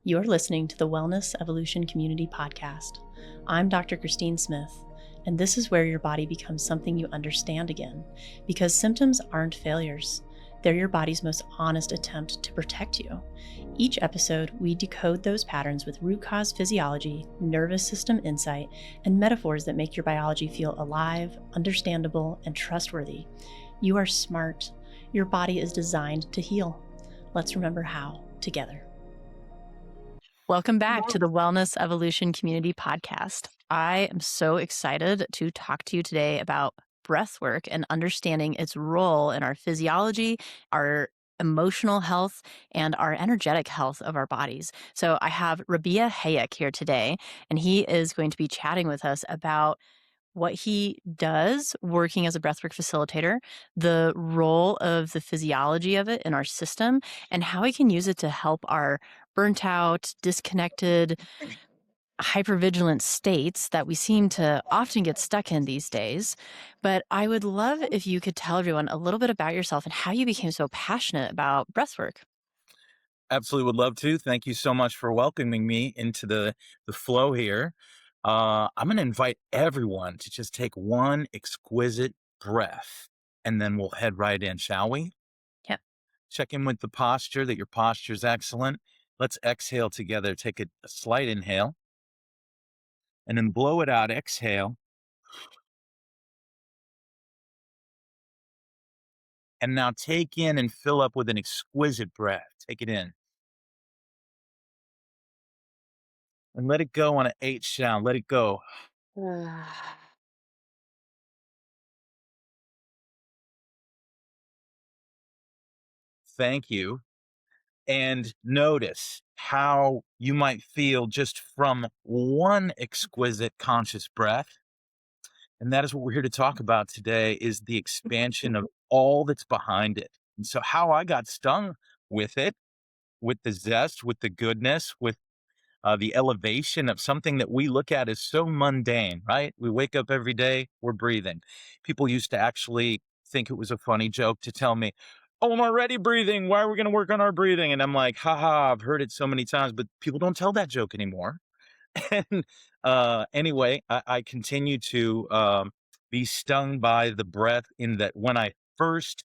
You're listening to the Wellness Evolution Community Podcast. I'm Dr. Christine Smith, and this is where your body becomes something you understand again, because symptoms aren't failures. They're your body's most honest attempt to protect you. Each episode, we decode those patterns with root cause physiology, nervous system insight, and metaphors that make your biology feel alive, understandable, and trustworthy. You are smart. Your body is designed to heal. Let's remember how together. Welcome back to the Wellness Evolution Community Podcast. I am so excited to talk to you today about breath work and understanding its role in our physiology, our emotional health, and our energetic health of our bodies. So I have Rabie Hayek here today, and he is going to be chatting with us about what he does working as a breathwork facilitator, the role of the physiology of it in our system, and how we can use it to help our burnt out, disconnected, hypervigilant states that we seem to often get stuck in these days. But I would love if you could tell everyone a little bit about yourself and how you became so passionate about breathwork. Absolutely would love to. Thank you so much for welcoming me into the flow here. I'm going to invite everyone to just take one exquisite breath, and then we'll head right in, shall we? Yep. Check in with the posture, that your posture is excellent. Let's exhale together. Take a slight inhale, and then blow it out. Exhale. And now take in and fill up with an exquisite breath. Take it in. And let it go on an H sound. Let it go. Thank you. And notice how you might feel just from one exquisite conscious breath. And that is what we're here to talk about today, is the expansion of all that's behind it. And so how I got stung with it, with the zest, with the goodness, with the elevation of something that we look at as so mundane, right? We wake up every day, we're breathing. People used to actually think it was a funny joke to tell me, "Oh, I'm already breathing. Why are we going to work on our breathing?" And I'm like, haha, I've heard it so many times, but people don't tell that joke anymore. And anyway, I continue to be stung by the breath, in that when it first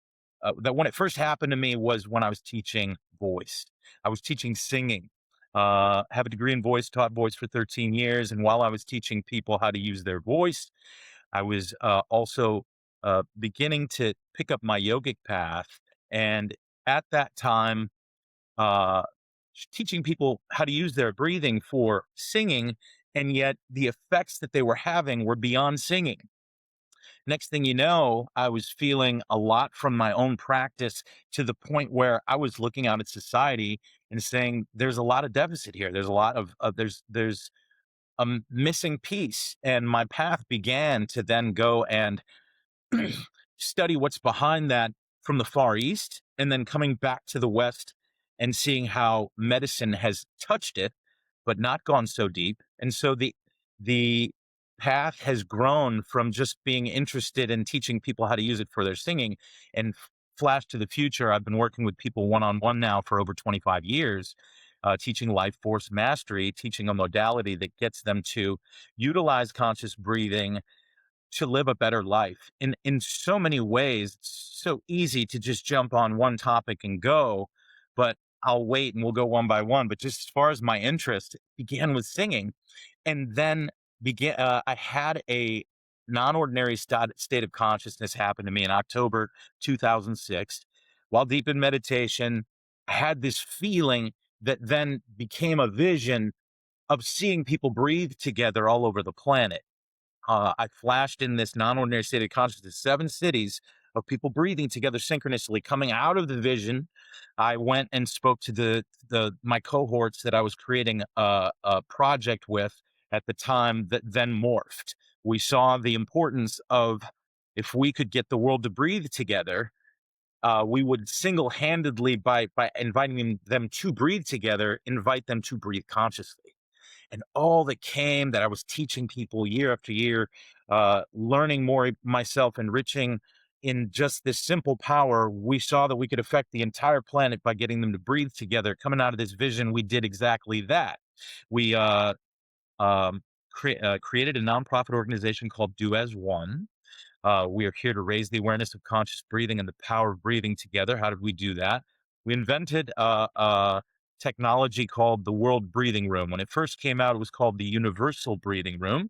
happened to me was when I was teaching voice. I was teaching singing. Have a degree in voice, taught voice for 13 years. And while I was teaching people how to use their voice, I was also beginning to pick up my yogic path. And at that time, uh, teaching people how to use their breathing for singing, and yet the effects that they were having were beyond singing. Next thing you know, I was feeling a lot from my own practice, to the point where I was looking out at society and saying, "There's a lot of deficit here. There's a lot of there's a missing piece." And my path began to then go and study what's behind that from the Far East, and then coming back to the West and seeing how medicine has touched it, but not gone so deep. And so the path has grown from just being interested in teaching people how to use it for their singing, and flash to the future. I've been working with people one-on-one now for over 25 years, teaching life force mastery, teaching a modality that gets them to utilize conscious breathing to live a better life. In so many ways, it's so easy to just jump on one topic and go, but I'll wait and we'll go one by one. But just as far as my interest, it began with singing, and then I had a non-ordinary state of consciousness happen to me in October 2006. While deep in meditation, I had this feeling that then became a vision of seeing people breathe together all over the planet. I flashed in this non-ordinary state of consciousness, 7 cities of people breathing together synchronously. Coming out of the vision, I went and spoke to my cohorts that I was creating a project with at the time, that then morphed. We saw the importance of, if we could get the world to breathe together, we would single-handedly, by inviting them to breathe together, invite them to breathe consciously. And all that came, that I was teaching people year after year, learning more myself, enriching in just this simple power, we saw that we could affect the entire planet by getting them to breathe together. Coming out of this vision, we did exactly that. We um, created a nonprofit organization called Do As One. We are here to raise the awareness of conscious breathing and the power of breathing together. How did we do that? We invented a technology called the World Breathing Room. When it first came out, it was called the Universal Breathing Room.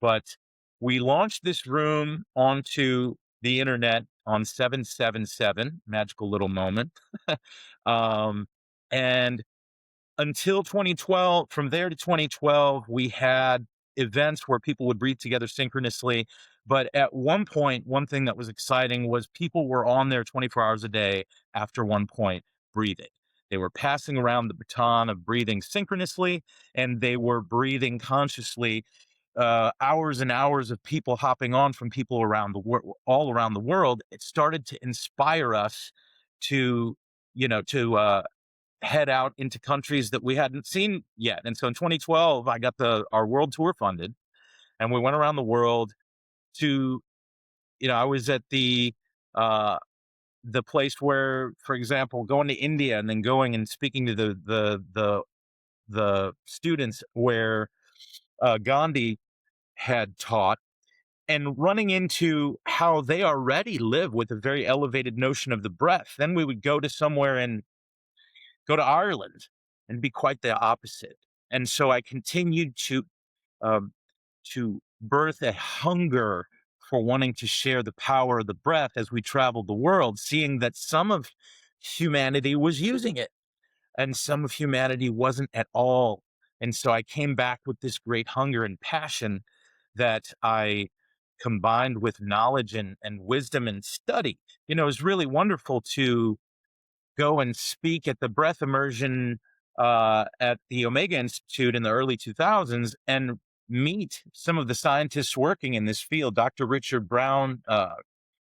But we launched this room onto the internet on 777, magical little moment. um, and until 2012, from there to 2012, we had events where people would breathe together synchronously. But at one point, one thing that was exciting was people were on there 24 hours a day after one point breathing. They were passing around the baton of breathing synchronously, and they were breathing consciously. Hours and hours of people hopping on from people around the world, all around the world. It started to inspire us to, to head out into countries that we hadn't seen yet. And so in 2012, I got our world tour funded, and we went around the world to, I was at uh, the place where, for example, going to India and then going and speaking to the students where Gandhi had taught, and running into how they already live with a very elevated notion of the breath. Then we would go to Ireland and be quite the opposite. And so I continued um, to birth a hunger for wanting to share the power of the breath as we traveled the world, seeing that some of humanity was using it and some of humanity wasn't at all. And so I came back with this great hunger and passion that I combined with knowledge and wisdom and study. It was really wonderful to go and speak at the breath immersion at the Omega Institute in the early 2000s and meet some of the scientists working in this field. Dr. Richard Brown,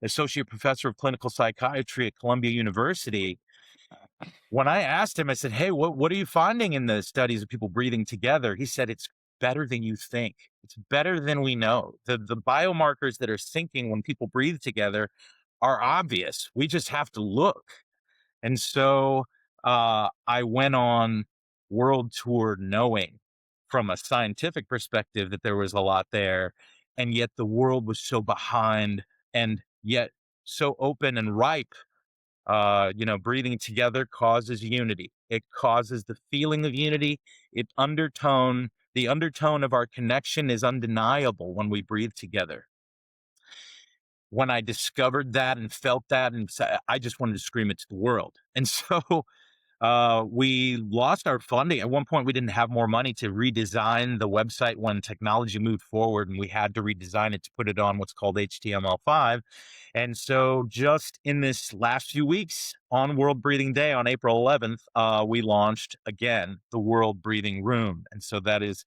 associate professor of clinical psychiatry at Columbia University. When I asked him, I said, "Hey, what are you finding in the studies of people breathing together?" He said, "It's better than you think. It's better than we know. The biomarkers that are syncing when people breathe together are obvious. We just have to look." And so I went on world tour knowing from a scientific perspective that there was a lot there. And yet the world was so behind and yet so open and ripe. Breathing together causes unity. It causes the feeling of unity. The undertone of our connection is undeniable when we breathe together. When I discovered that and felt that, I just wanted to scream it to the world. And so we lost our funding. At one point, we didn't have more money to redesign the website when technology moved forward, and we had to redesign it to put it on what's called HTML5. And so just in this last few weeks on World Breathing Day on April 11th, we launched again the World Breathing Room. And so that is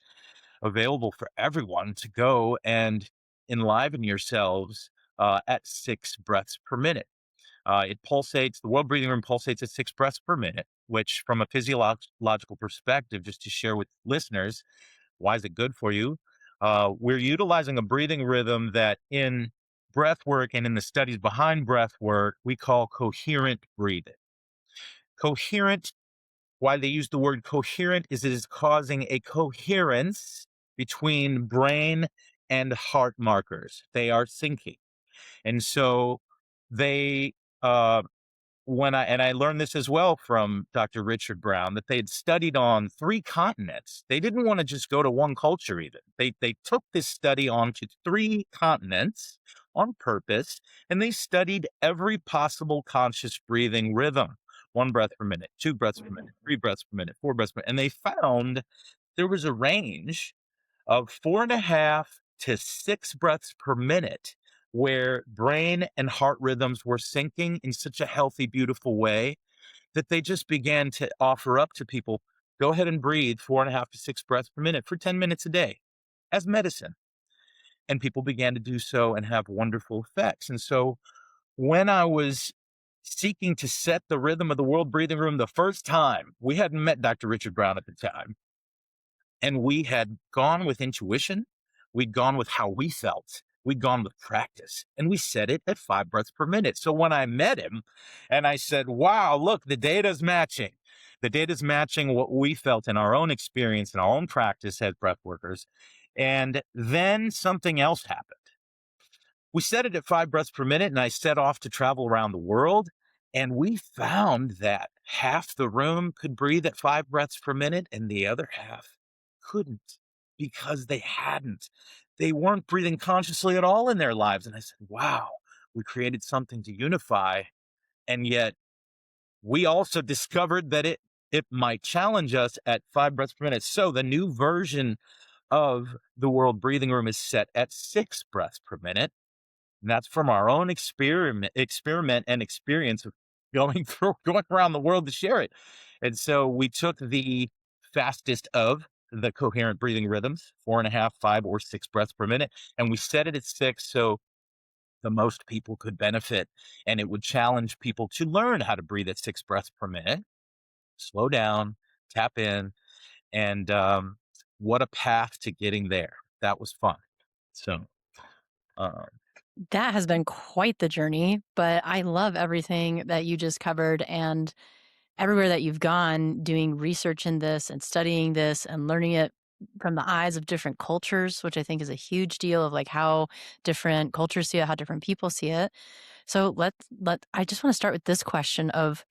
available for everyone to go and enliven yourselves at 6 breaths per minute. It pulsates, the World Breathing Room pulsates at 6 breaths per minute, which, from a physiological perspective, just to share with listeners, why is it good for you? We're utilizing a breathing rhythm that in breath work and in the studies behind breath work, we call coherent breathing. Coherent, why they use the word coherent is it is causing a coherence between brain and heart markers. They are syncing. And so they, uh, I learned this as well from Dr. Richard Brown, that they had studied on 3 continents. They didn't want to just go to one culture even. They took this study onto 3 continents on purpose, and they studied every possible conscious breathing rhythm. 1 breath per minute, 2 breaths per minute, 3 breaths per minute, 4 breaths per minute. And they found there was a range of 4.5 to 6 breaths per minute where brain and heart rhythms were syncing in such a healthy, beautiful way that they just began to offer up to people, go ahead and breathe 4.5 to 6 breaths per minute for 10 minutes a day as medicine. And people began to do so and have wonderful effects. And so when I was seeking to set the rhythm of the World Breathing Room the first time, we hadn't met Dr. Richard Brown at the time. And we had gone with intuition. We'd gone with how we felt. we'd gone with practice, and we set it at 5 breaths per minute. So when I met him and I said, wow, look, the data's matching. The data's matching what we felt in our own experience and our own practice as breath workers. And then something else happened. We set it at 5 breaths per minute, and I set off to travel around the world. And we found that half the room could breathe at 5 breaths per minute, and the other half couldn't because they hadn't. They weren't breathing consciously at all in their lives. And I said, wow, we created something to unify. And yet we also discovered that it might challenge us at 5 breaths per minute. So the new version of the World Breathing Room is set at 6 breaths per minute. And that's from our own experiment and experience of going around the world to share it. And so we took the fastest of the coherent breathing rhythms, 4.5, 5, or 6 breaths per minute, and we set it at 6 so the most people could benefit. And it would challenge people to learn how to breathe at 6 breaths per minute, slow down, tap in, and what a path to getting there. That was fun. So, um, That has been quite the journey, but I love everything that you just covered and everywhere that you've gone doing research in this and studying this and learning it from the eyes of different cultures, which I think is a huge deal of like how different cultures see it, how different people see it. So I just want to start with this question of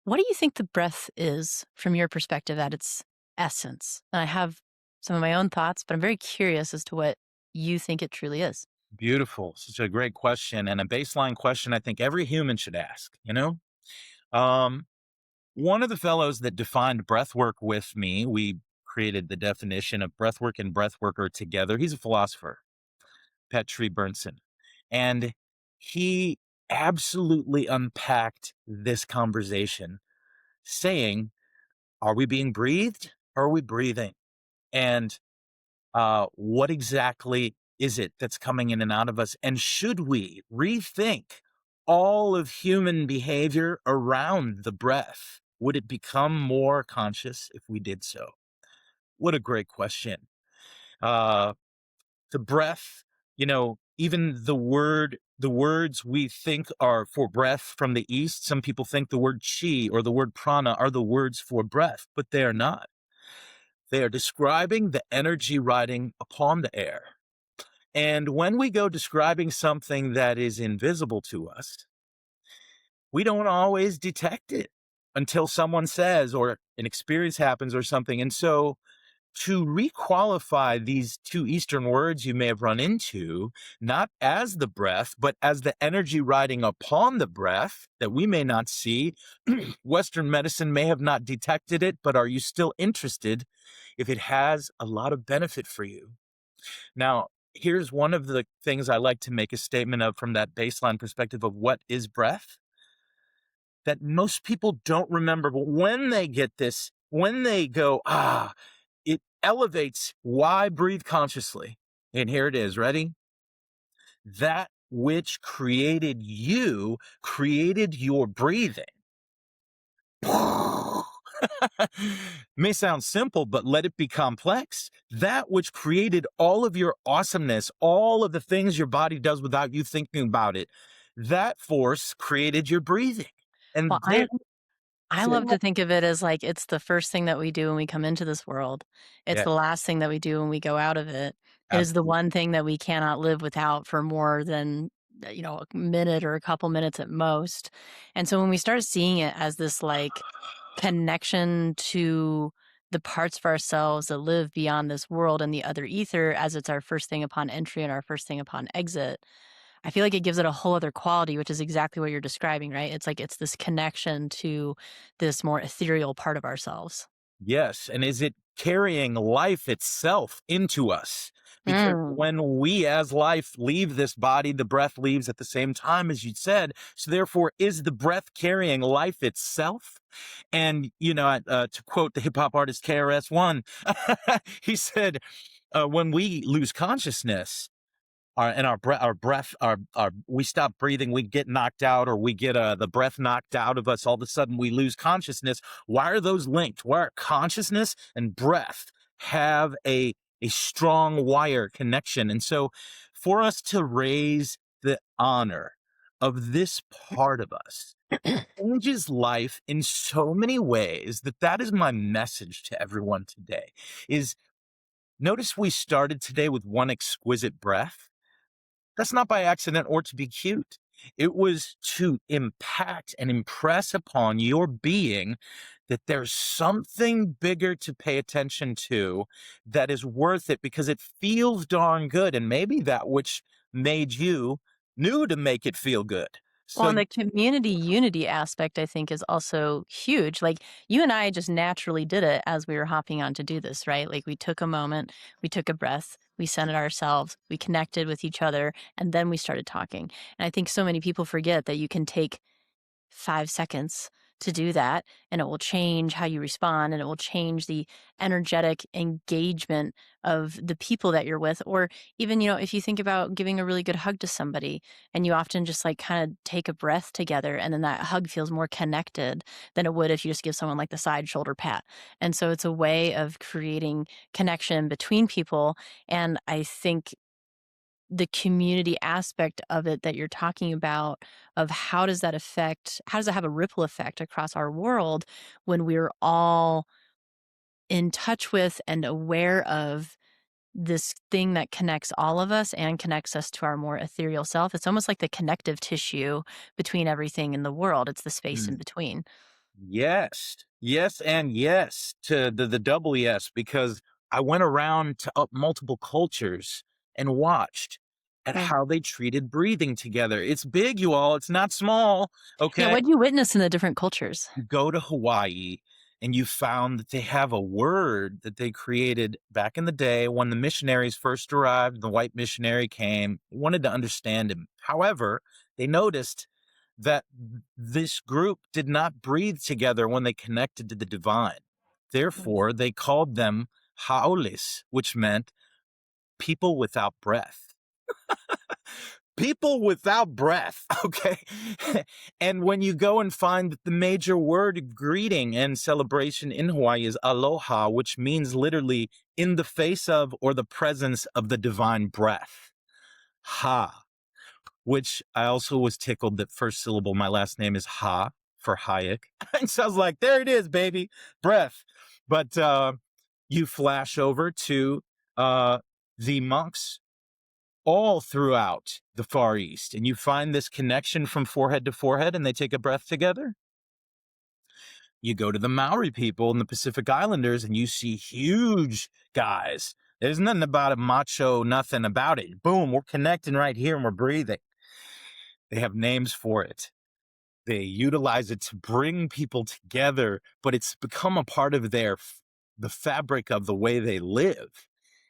what do you think the breath is from your perspective at its essence? And I have some of my own thoughts, but I'm very curious as to what you think it truly is. Beautiful. Such a great question, and a baseline question I think every human should ask, you know? Um, One of the fellows that defined breath work with me, we created the definition of breath work and breath worker together. He's a philosopher, Petri Bernson. And he absolutely unpacked this conversation, saying, are we being breathed? Or are we breathing? And what exactly is it that's coming in and out of us? And should we rethink all of human behavior around the breath? Would it become more conscious if we did so? What a great question. Uh, the breath, even the words we think are for breath from the East, some people think the word chi or the word prana are the words for breath, but they are not. They are describing the energy riding upon the air. And when we go describing something that is invisible to us, we don't always detect it until someone says or an experience happens or something. And so to requalify these two Eastern words you may have run into, not as the breath, but as the energy riding upon the breath that we may not see, Western medicine may have not detected it, but are you still interested if it has a lot of benefit for you? Now, here's one of the things I like to make a statement of from that baseline perspective of what is breath that most people don't remember. But when they get this, when they go, it elevates why breathe consciously. And here it is. Ready? That which created you created your breathing. May sound simple, but let it be complex. That which created all of your awesomeness, all of the things your body does without you thinking about it, that force created your breathing. Well, And there, I love to think of it as like it's the first thing that we do when we come into this world. It's yeah, the last thing that we do when we go out of it. It is the absolutely. one thing that we cannot live without for more than a minute or a couple minutes at most. And so when we start seeing it as this like connection to the parts of ourselves that live beyond this world and the other ether as it's our first thing upon entry and our first thing upon exit, I feel like it gives it a whole other quality, which is exactly what you're describing, right? It's like it's this connection to this more ethereal part of ourselves. Yes. And is it carrying life itself into us? Because Mm. when we as life leave this body, the breath leaves at the same time, as you said. So therefore, is the breath carrying life itself? And, to quote the hip hop artist KRS-One, he said, when we lose consciousness, we stop breathing, we get knocked out, or we get the breath knocked out of us. All of a sudden, we lose consciousness. Why are those linked? Why are consciousness and breath have a strong wire connection? And so, for us to raise the honor of this part of us changes life in so many ways that is my message to everyone today is notice we started today with one exquisite breath. That's not by accident or to be cute. It was to impact and impress upon your being that there's something bigger to pay attention to that is worth it because it feels darn good. And maybe that which made you knew to make it feel good. Well, So, and the community unity aspect, I think, is also huge. Like, you and I just naturally did it as we were hopping on to do this, right? Like, we took a moment, we took a breath, we centered ourselves, we connected with each other, and then we started talking. And I think so many people forget that you can take 5 seconds to do that, and it will change how you respond, and it will change the energetic engagement of the people that you're with. Or even, if you think about giving a really good hug to somebody, and you often just like kind of take a breath together, and then that hug feels more connected than it would if you just give someone like the side shoulder pat. And so it's a way of creating connection between people. And I think the community aspect of it that you're talking about, of how does that have a ripple effect across our world when we're all in touch with and aware of this thing that connects all of us and connects us to our more ethereal self. It's almost like the connective tissue between everything in the world. It's the space in between. yes. Yes, and yes to the double yes, because I went around to multiple cultures and watched at Mm. how they treated breathing together. It's big, you all. It's not small. Yeah, Okay. what do you witness in the different cultures? You go to Hawaii and you found that they have a word that they created back in the day when the missionaries first arrived. The white missionary came, wanted to understand him. However, they noticed that this group did not breathe together when they connected to the divine. Mm. Therefore, they called them haolis, which meant people without breath. People without breath. Okay. And when you go and find that the major word of greeting and celebration in Hawaii is aloha, which means literally in the face of or the presence of the divine breath. Ha, which I also was tickled that first syllable, my last name is Ha for Hayek. And so I was like, there it is, baby, breath. But you flash over to the monks all throughout the Far East, and you find this connection from forehead to forehead, and they take a breath together. You go to the Maori people and the Pacific Islanders, and you see huge guys. There's nothing about it macho, nothing about it. Boom, we're connecting right here and we're breathing. They have names for it. They utilize it to bring people together, but it's become a part of the fabric of the way they live.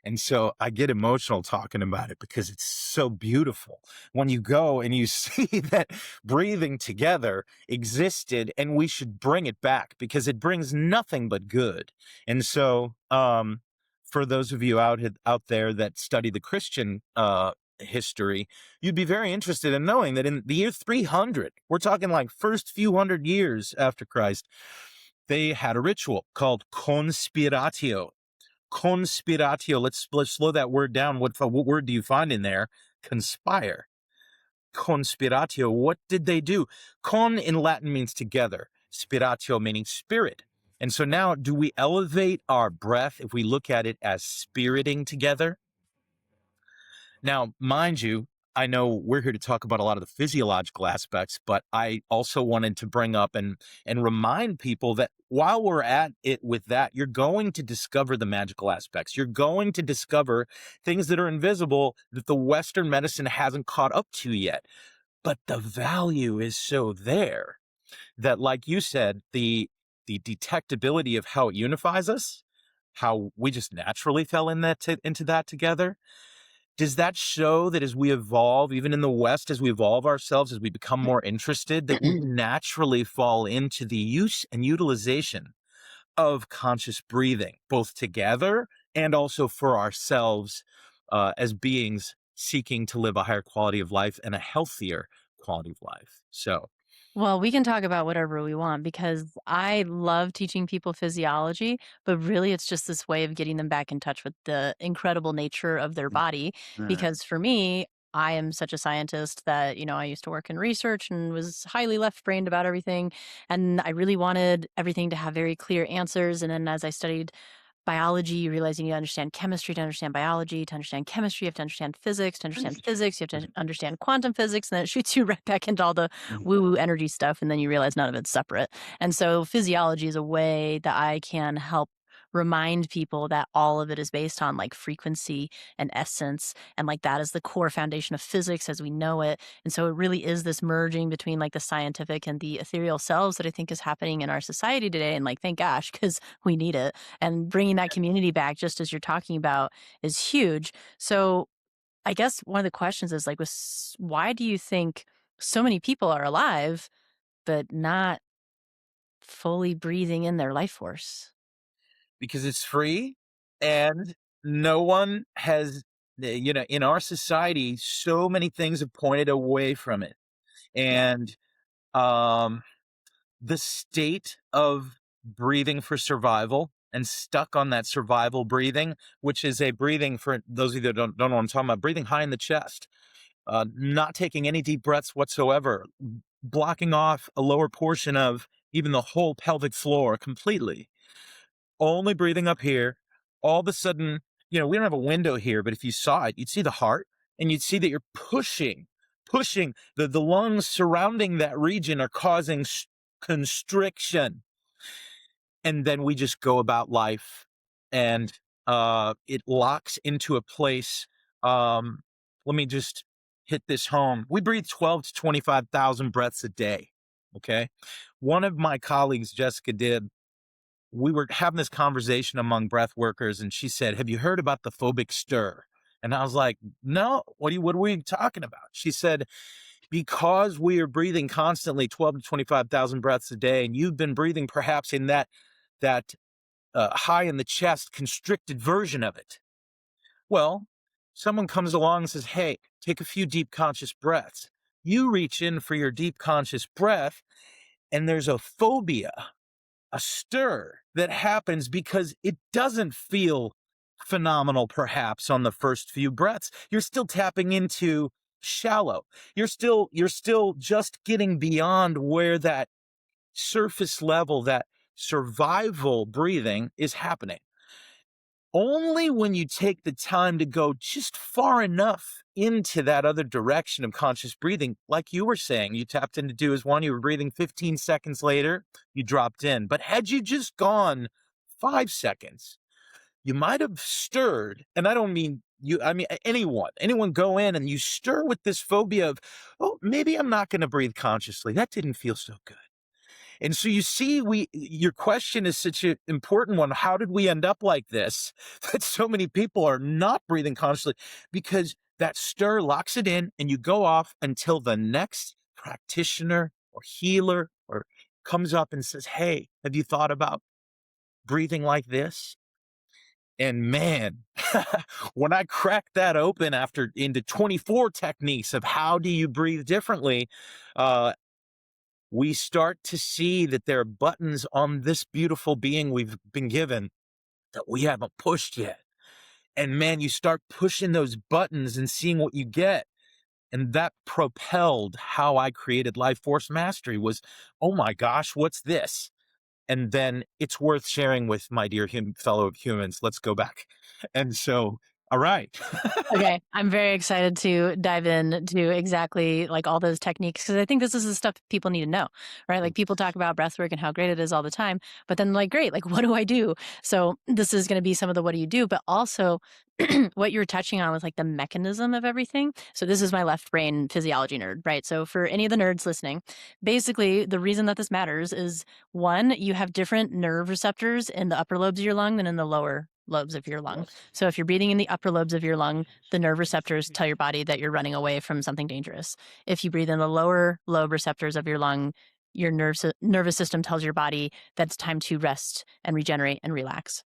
And so I get emotional talking about it because it's so beautiful when you go and you see that breathing together existed, and we should bring it back because it brings nothing but good. And so, for those of you out there that study the Christian history, you'd be very interested in knowing that in the year 300, we're talking like first few hundred years after Christ, they had a ritual called conspiratio. Conspiratio. Let's slow that word down. What word do you find in there? Conspire. Conspiratio. What did they do? Con in Latin means together. Spiratio meaning spirit. And so now, do we elevate our breath if we look at it as spiriting together? Now, mind you, I know we're here to talk about a lot of the physiological aspects, but I also wanted to bring up and remind people that while we're at it with that, you're going to discover the magical aspects. You're going to discover things that are invisible that the Western medicine hasn't caught up to yet. But the value is so there that, like you said, the detectability of how it unifies us, how we just naturally fell into that together, does that show that as we evolve, even in the West, as we evolve ourselves, as we become more interested, that we naturally fall into the use and utilization of conscious breathing, both together and also for ourselves as beings seeking to live a higher quality of life and a healthier quality of life? So, Well, we can talk about whatever we want because I love teaching people physiology, but really it's just this way of getting them back in touch with the incredible nature of their body. Mm. Because for me, I am such a scientist that, I used to work in research and was highly left brained about everything. And I really wanted everything to have very clear answers. And then as I studied biology, you realize you need to understand chemistry to understand biology. To understand chemistry, you have to understand physics. To understand physics, you have to understand quantum physics. And then it shoots you right back into all the woo woo energy stuff. And then you realize none of it's separate. And so physiology is a way that I can help remind people that all of it is based on like frequency and essence, and like that is the core foundation of physics as we know it. And so it really is this merging between like the scientific and the ethereal selves that I think is happening in our society today, and like thank gosh, because we need it. And bringing that community back, just as you're talking about, is huge. So I guess one of the questions is like, why do you think so many people are alive but not fully breathing in their life force? Because it's free and no one has, in our society, so many things have pointed away from it. Yeah. And um, the state of breathing for survival and stuck on that survival breathing, which is a breathing, for those of you that don't know what I'm talking about, breathing high in the chest, not taking any deep breaths whatsoever, blocking off a lower portion of even the whole pelvic floor completely, only breathing up here. All of a sudden, we don't have a window here, but if you saw it, you'd see the heart and you'd see that you're pushing the lungs surrounding that region are causing constriction. And then we just go about life and it locks into a place. Um, Let me just hit this home. We breathe 12 to 25,000 breaths a day. Okay. One of my colleagues, Jessica, did, we were having this conversation among breath workers, and she said, "Have you heard about the phobic stir?" And I was like, "No, what are we talking about?" She said, "Because we are breathing constantly 12 to 25,000 breaths a day, and you've been breathing perhaps in that high in the chest constricted version of it. Well, someone comes along and says, 'Hey, take a few deep conscious breaths.' You reach in for your deep conscious breath, and there's a phobia, a stir that happens because it doesn't feel phenomenal, perhaps, on the first few breaths. You're still tapping into shallow. You're still just getting beyond where that surface level, that survival breathing is happening. Only when you take the time to go just far enough into that other direction of conscious breathing, like you were saying, you tapped into do as one, you were breathing 15 seconds later, you dropped in. But had you just gone 5 seconds, you might have stirred. And I don't mean you, I mean anyone go in and you stir with this phobia of, oh, maybe I'm not going to breathe consciously. That didn't feel so good. And so you see, your question is such an important one. How did we end up like this? That so many people are not breathing consciously because that stir locks it in and you go off until the next practitioner or healer or comes up and says, "Hey, have you thought about breathing like this?" And man, when I cracked that open after into 24 techniques of how do you breathe differently, uh, we start to see that there are buttons on this beautiful being we've been given that we haven't pushed yet. And man, you start pushing those buttons and seeing what you get. And that propelled how I created Life Force Mastery was, oh my gosh, what's this? And then it's worth sharing with my dear fellow humans. Let's go back. And so, all right. Okay, I'm very excited to dive in to exactly like all those techniques because I think this is the stuff people need to know, right? Like people talk about breath work and how great it is all the time, but then like, great, like what do I do? So this is going to be some of the what do you do, but also what you're touching on with like the mechanism of everything. So this is my left brain physiology nerd, right? So for any of the nerds listening, basically the reason that this matters is one, you have different nerve receptors in the upper lobes of your lung than in the lower lobes of your lung. So if you're breathing in the upper lobes of your lung, the nerve receptors tell your body that you're running away from something dangerous. If you breathe in the lower lobe receptors of your lung, your nervous system tells your body that it's time to rest and regenerate and relax.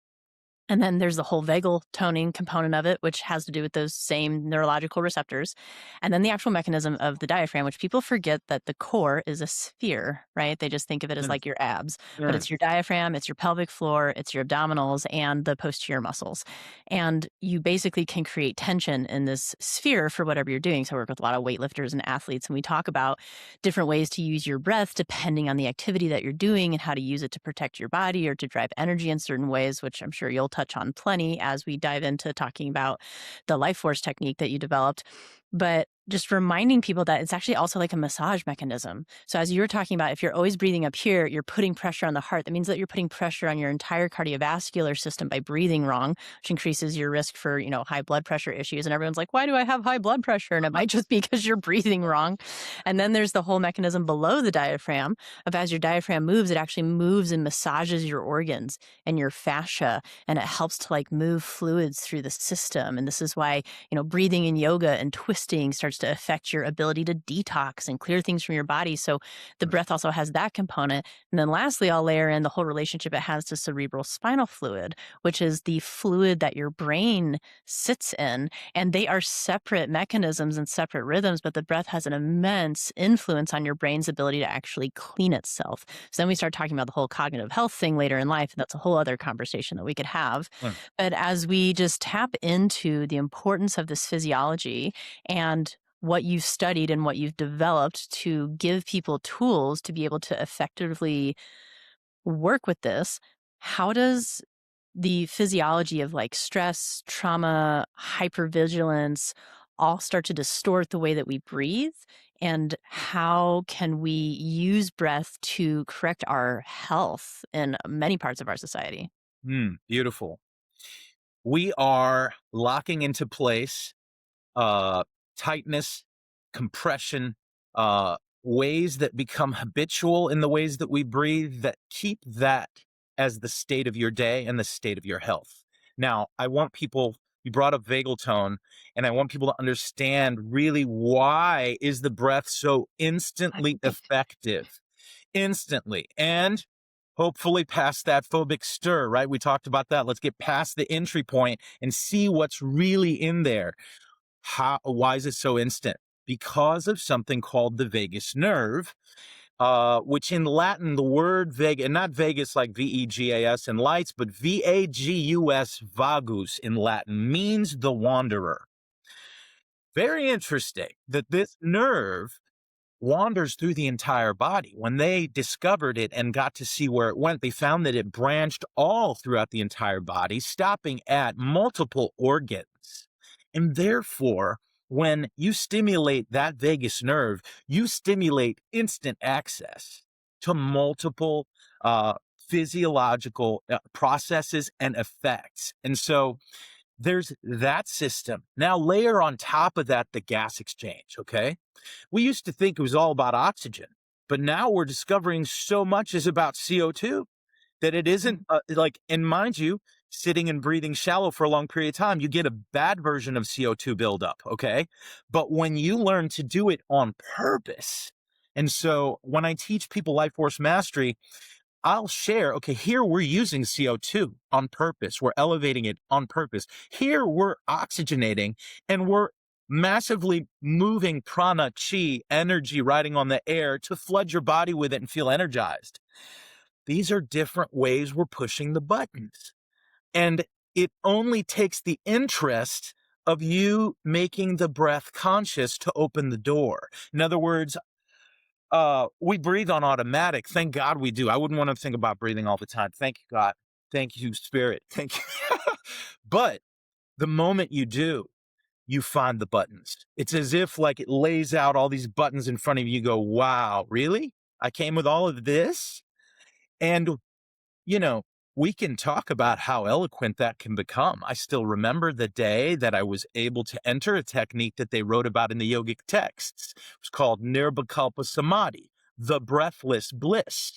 And then there's the whole vagal toning component of it, which has to do with those same neurological receptors. And then the actual mechanism of the diaphragm, which people forget that the core is a sphere, right? They just think of it as Mm, like your abs, but mm, it's your diaphragm, it's your pelvic floor, it's your abdominals, and the posterior muscles. And you basically can create tension in this sphere for whatever you're doing. So I work with a lot of weightlifters and athletes, and we talk about different ways to use your breath depending on the activity that you're doing and how to use it to protect your body or to drive energy in certain ways, which I'm sure you'll touch on plenty as we dive into talking about the life force technique that you developed. But just reminding people that it's actually also like a massage mechanism. So as you were talking about, if you're always breathing up here, you're putting pressure on the heart. That means that you're putting pressure on your entire cardiovascular system by breathing wrong, which increases your risk for, high blood pressure issues. And everyone's like, why do I have high blood pressure? And it might just be because you're breathing wrong. And then there's the whole mechanism below the diaphragm of as your diaphragm moves, it actually moves and massages your organs and your fascia, and it helps to like move fluids through the system. And this is why, breathing in yoga and twisting starts to affect your ability to detox and clear things from your body. So the breath also has that component. And then lastly, I'll layer in the whole relationship it has to cerebral spinal fluid, which is the fluid that your brain sits in. And they are separate mechanisms and separate rhythms, but the breath has an immense influence on your brain's ability to actually clean itself. So then we start talking about the whole cognitive health thing later in life. And that's a whole other conversation that we could have. mm. But as we just tap into the importance of this physiology and what you've studied and what you've developed to give people tools to be able to effectively work with this, how does the physiology of like stress, trauma, hypervigilance all start to distort the way that we breathe? And how can we use breath to correct our health in many parts of our society? Beautiful. We are locking into place uh, tightness, compression, ways that become habitual in the ways that we breathe that keep that as the state of your day and the state of your health. Now, I want people, you brought up vagal tone, and I want people to understand really why is the breath so instantly effective? Instantly. And hopefully past that phobic stir, right? We talked about that. Let's get past the entry point and see what's really in there. Why is it so instant? Because of something called the vagus nerve, which in Latin, the word Vegas, and not Vegas like Vegas in lights, but Vagus, vagus in Latin, means the wanderer. Very interesting that this nerve wanders through the entire body. When they discovered it and got to see where it went, they found that it branched all throughout the entire body, stopping at multiple organs. And therefore, when you stimulate that vagus nerve, you stimulate instant access to multiple physiological processes and effects. And so there's that system. Now layer on top of that the gas exchange, okay? We used to think it was all about oxygen, but now we're discovering so much is about CO2 that it isn't like, and mind you, sitting and breathing shallow for a long period of time, you get a bad version of CO2 buildup. Okay. But when you learn to do it on purpose, and so when I teach people life force mastery, I'll share, okay, here we're using CO2 on purpose. We're elevating it on purpose. Here we're oxygenating and we're massively moving prana, chi, energy riding on the air to flood your body with it and feel energized. These are different ways we're pushing the buttons. And it only takes the interest of you making the breath conscious to open the door. In other words, we breathe on automatic. Thank God we do. I wouldn't want to think about breathing all the time. Thank you, God. Thank you, Spirit. Thank you. But the moment you do, you find the buttons. It's as if like it lays out all these buttons in front of you. You go, wow, really? I came with all of this? And, you know, we can talk about how eloquent that can become. I still remember the day that I was able to enter a technique that they wrote about in the yogic texts. It was called Nirvikalpa Samadhi, the breathless bliss.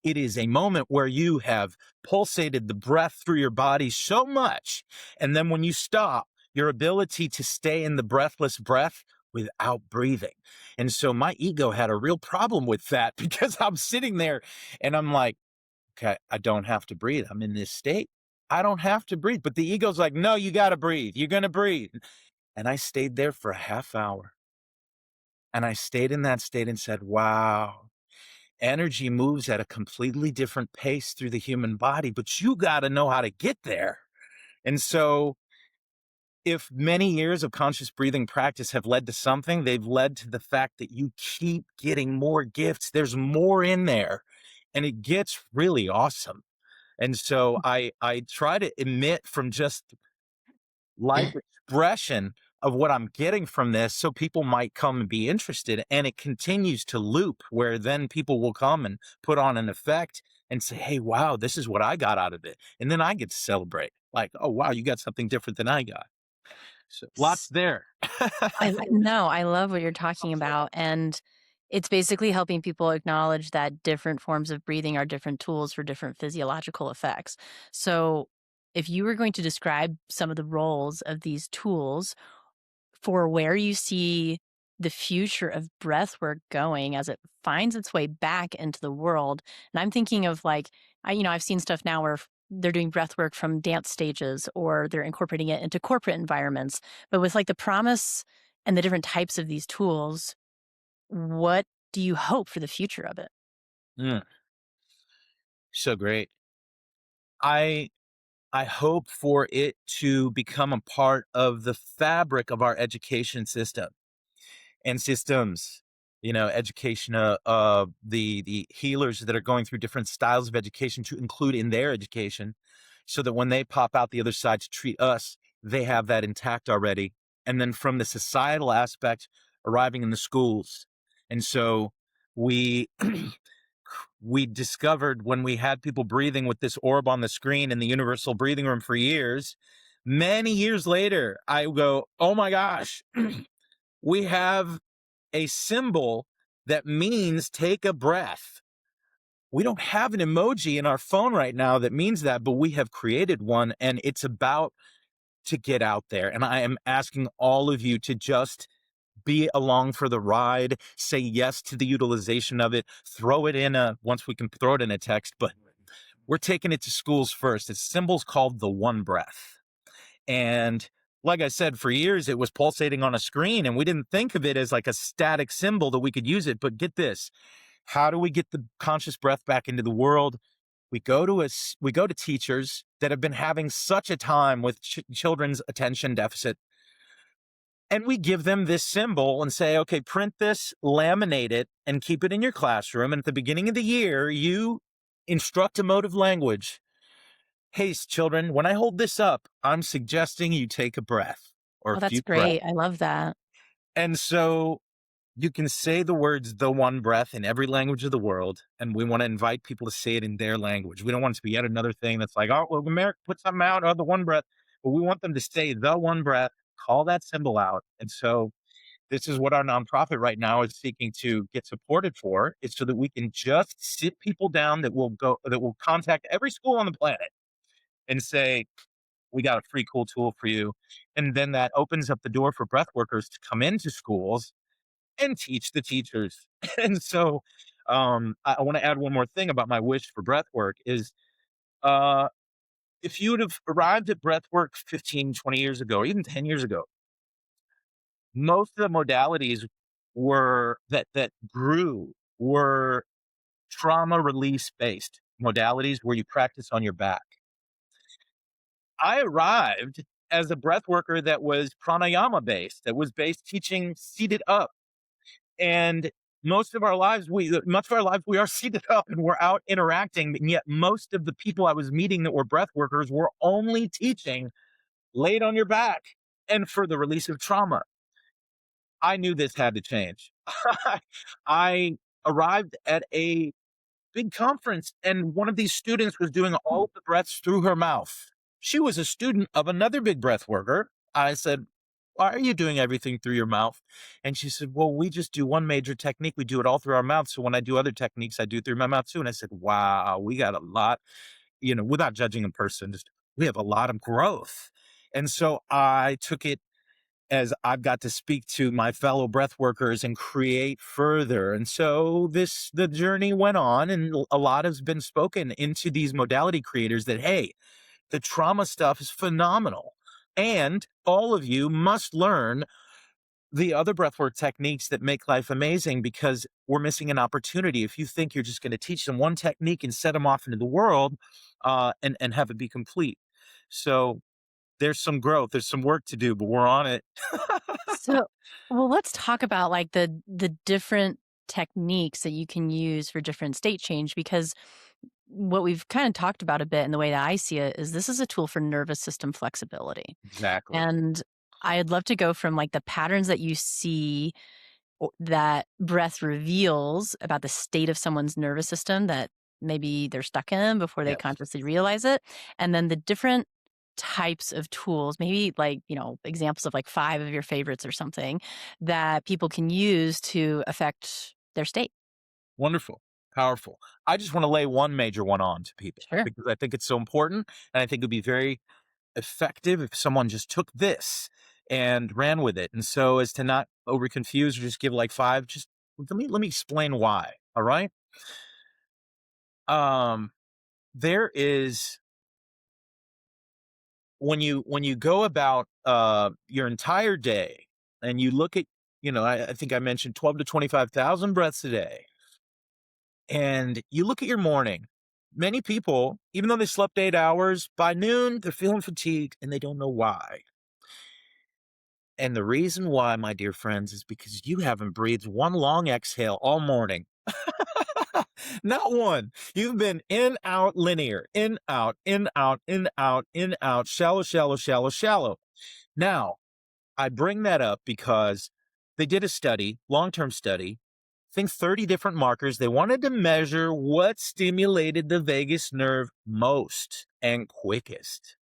It is a moment where you have pulsated the breath through your body so much. And then when you stop, your ability to stay in the breathless breath without breathing. And so my ego had a real problem with that because I'm sitting there and I'm like, okay, I don't have to breathe. I'm in this state. I don't have to breathe. But the ego's like, no, you got to breathe. You're going to breathe. And I stayed there for a half hour. And I stayed in that state and said, wow, energy moves at a completely different pace through the human body, but you got to know how to get there. And so, if many years of conscious breathing practice have led to something, they've led to the fact that you keep getting more gifts. There's more in there, and it gets really awesome. And so I try to emit from just life expression of what I'm getting from this so people might come and be interested. And it continues to loop where then people will come and put on an effect and say, hey, wow, this is what I got out of it. And then I get to celebrate like, oh, wow, you got something different than I got. So lots there. No, I love what you're talking about, and it's basically helping people acknowledge that different forms of breathing are different tools for different physiological effects. So, if you were going to describe some of the roles of these tools for where you see the future of breath work going as it finds its way back into the world. And I'm thinking of like, I've seen stuff now where they're doing breath work from dance stages or they're incorporating it into corporate environments. But with like the promise and the different types of these tools, what do you hope for the future of it? Mm, so great. I I hope for it to become a part of the fabric of our education system and systems. Education, the healers that are going through different styles of education to include in their education, so that when they pop out the other side to treat us, they have that intact already. And then from the societal aspect, arriving in the schools, and so we we discovered when we had people breathing with this orb on the screen in the universal breathing room for years. Many years later, I go, oh my gosh, we have a symbol that means take a breath. We don't have an emoji in our phone right now that means that, but we have created one, and it's about to get out there. And I am asking all of you to just be along for the ride, say yes to the utilization of it, throw it in once we can throw it in a text, but we're taking it to schools first. It's symbols called the one breath. And like I said, for years, it was pulsating on a screen, and we didn't think of it as like a static symbol that we could use it. But get this, how do we get the conscious breath back into the world? We go to teachers that have been having such a time with children's attention deficit, and we give them this symbol and say, okay, print this, laminate it, and keep it in your classroom. And at the beginning of the year, you instruct emotive language. Hey, children, when I hold this up, I'm suggesting you take a breath or a Oh, that's few breaths. great. I love that. And so you can say the words the one breath in every language of the world. And we want to invite people to say it in their language. We don't want it to be yet another thing that's like, oh, well, America put something out, oh, the one breath. But we want them to say the one breath, call that symbol out. And so this is what our nonprofit right now is seeking to get supported for, is so that we can just sit people down that will contact every school on the planet and say, we got a free cool tool for you. And then that opens up the door for breath workers to come into schools and teach the teachers. And so I want to add one more thing about my wish for breath work is uh, if you would have arrived at breath work 15, 20 years ago, or even 10 years ago, most of the modalities that grew were trauma release based modalities where you practice on your back. I arrived as a breath worker that was pranayama based, that was based teaching seated up. And much of our lives, we are seated up and we're out interacting. And yet most of the people I was meeting that were breath workers were only teaching laid on your back and for the release of trauma. I knew this had to change. I arrived at a big conference, and one of these students was doing all of the breaths through her mouth. She was a student of another big breath worker. I said, why are you doing everything through your mouth? And she said, well, we just do one major technique. We do it all through our mouth. So when I do other techniques, I do it through my mouth too. And I said, wow, we got a lot, without judging a person, just we have a lot of growth. And so I took it as I've got to speak to my fellow breath workers and create further. And so the journey went on, and a lot has been spoken into these modality creators that, hey, The trauma stuff is phenomenal. And all of you must learn the other breathwork techniques that make life amazing, because we're missing an opportunity. If you think you're just going to teach them one technique and set them off into the world and have it be complete. So there's some growth, there's some work to do, but we're on it. So, well, let's talk about like the different techniques that you can use for different state change, because what we've kind of talked about a bit and the way that I see it is this is a tool for nervous system flexibility. Exactly. And I'd love to go from like the patterns that you see that breath reveals about the state of someone's nervous system that maybe they're stuck in before they Yes. consciously realize it. And then the different types of tools, maybe like, examples of like 5 of your favorites or something that people can use to affect their state. Wonderful. Powerful. I just want to lay one major one on to people Sure. because I think it's so important. And I think it would be very effective if someone just took this and ran with it. And so as to not over confuse or just give like 5, just let me explain why. All right. Um, there is when you go about your entire day and you look at, I think I mentioned 12 to 25,000 breaths a day. And you look at your morning, many people, even though they slept 8 hours, by noon, they're feeling fatigued and they don't know why. And the reason why, my dear friends, is because you haven't breathed one long exhale all morning. Not one. You've been in, out, linear, in, out, in, out, in, out, in, out, shallow, shallow, shallow, shallow. Now, I bring that up because they did a study, long-term study, I think 30 different markers. They wanted to measure what stimulated the vagus nerve most and quickest.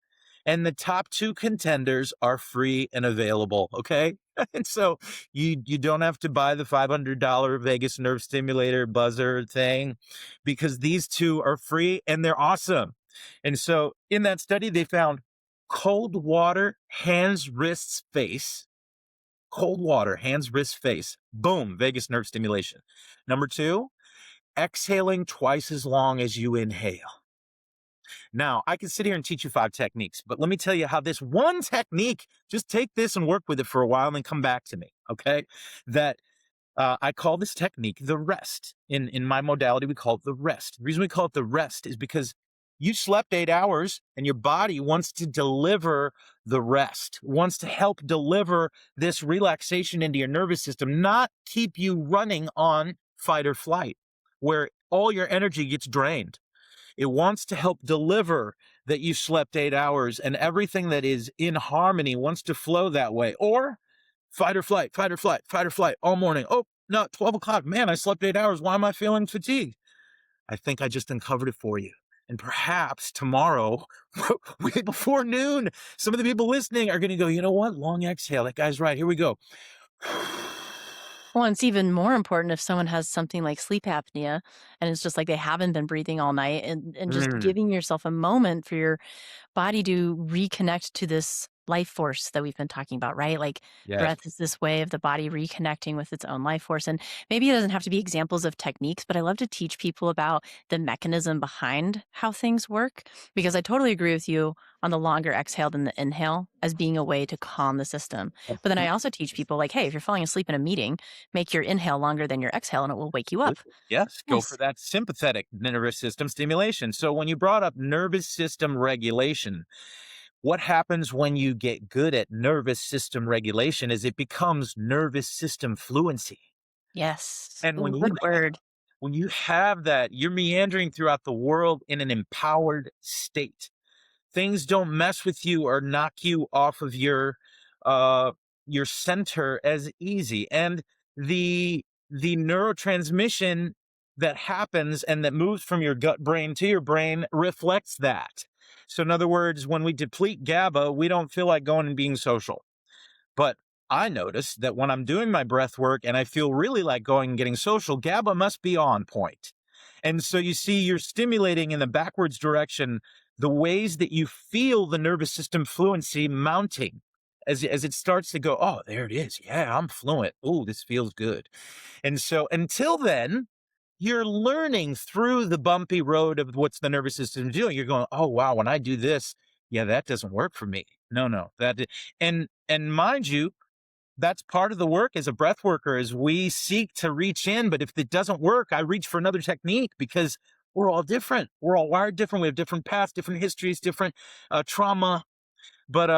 And the top 2 contenders are free and available, okay? And so you don't have to buy the $500 vagus nerve stimulator buzzer thing, because these 2 are free and they're awesome. And so in that study, they found cold water, hands, wrists, face. Cold water, hands, wrists, face. Boom, vagus nerve stimulation. Number 2, exhaling twice as long as you inhale. Now, I can sit here and teach you 5 techniques, but let me tell you how this one technique, just take this and work with it for a while and then come back to me, okay? That I call this technique the rest. In my modality, we call it the rest. The reason we call it the rest is because you slept 8 hours and your body wants to deliver the rest, wants to help deliver this relaxation into your nervous system, not keep you running on fight or flight, where all your energy gets drained. It wants to help deliver that you slept 8 hours and everything that is in harmony wants to flow that way. Or fight or flight, fight or flight, fight or flight all morning. Oh, no, 12 o'clock. Man, I slept 8 hours. Why am I feeling fatigued? I think I just uncovered it for you. And perhaps tomorrow, way before noon, some of the people listening are going to go, you know what? Long exhale. That guy's right. Here we go. Well, and it's even more important if someone has something like sleep apnea and it's just like they haven't been breathing all night, and just Mm, giving yourself a moment for your body to reconnect to this life force that we've been talking about, right? Like yes. breath is this way of the body reconnecting with its own life force. And maybe it doesn't have to be examples of techniques, but I love to teach people about the mechanism behind how things work, because I totally agree with you on the longer exhale than the inhale as being a way to calm the system. But then I also teach people like, hey, if you're falling asleep in a meeting, make your inhale longer than your exhale and it will wake you up. Yes, go for Yes. that sympathetic nervous system stimulation. So when you brought up nervous system regulation, what happens when you get good at nervous system regulation is it becomes nervous system fluency. Yes. And Ooh, good word. when you have that, you're meandering throughout the world in an empowered state. Things don't mess with you or knock you off of uh your center as easy. And the neurotransmission that happens and that moves from your gut brain to your brain reflects that. So in other words, when we deplete GABA, we don't feel like going and being social. But I notice that when I'm doing my breath work and I feel really like going and getting social, GABA must be on point. And so you see, you're stimulating in the backwards direction the ways that you feel the nervous system fluency mounting as it starts to go, oh, there it is. Yeah, I'm fluent. Oh, this feels good. And so until then, you're learning through the bumpy road of what's the nervous system doing. You're going, oh, wow, when I do this, Yeah, that doesn't work for me. No. And mind you, that's part of the work as a breath worker is we seek to reach in, but if it doesn't work, I reach for another technique because we're all different. We're all wired different. We have different paths, different histories, different trauma. But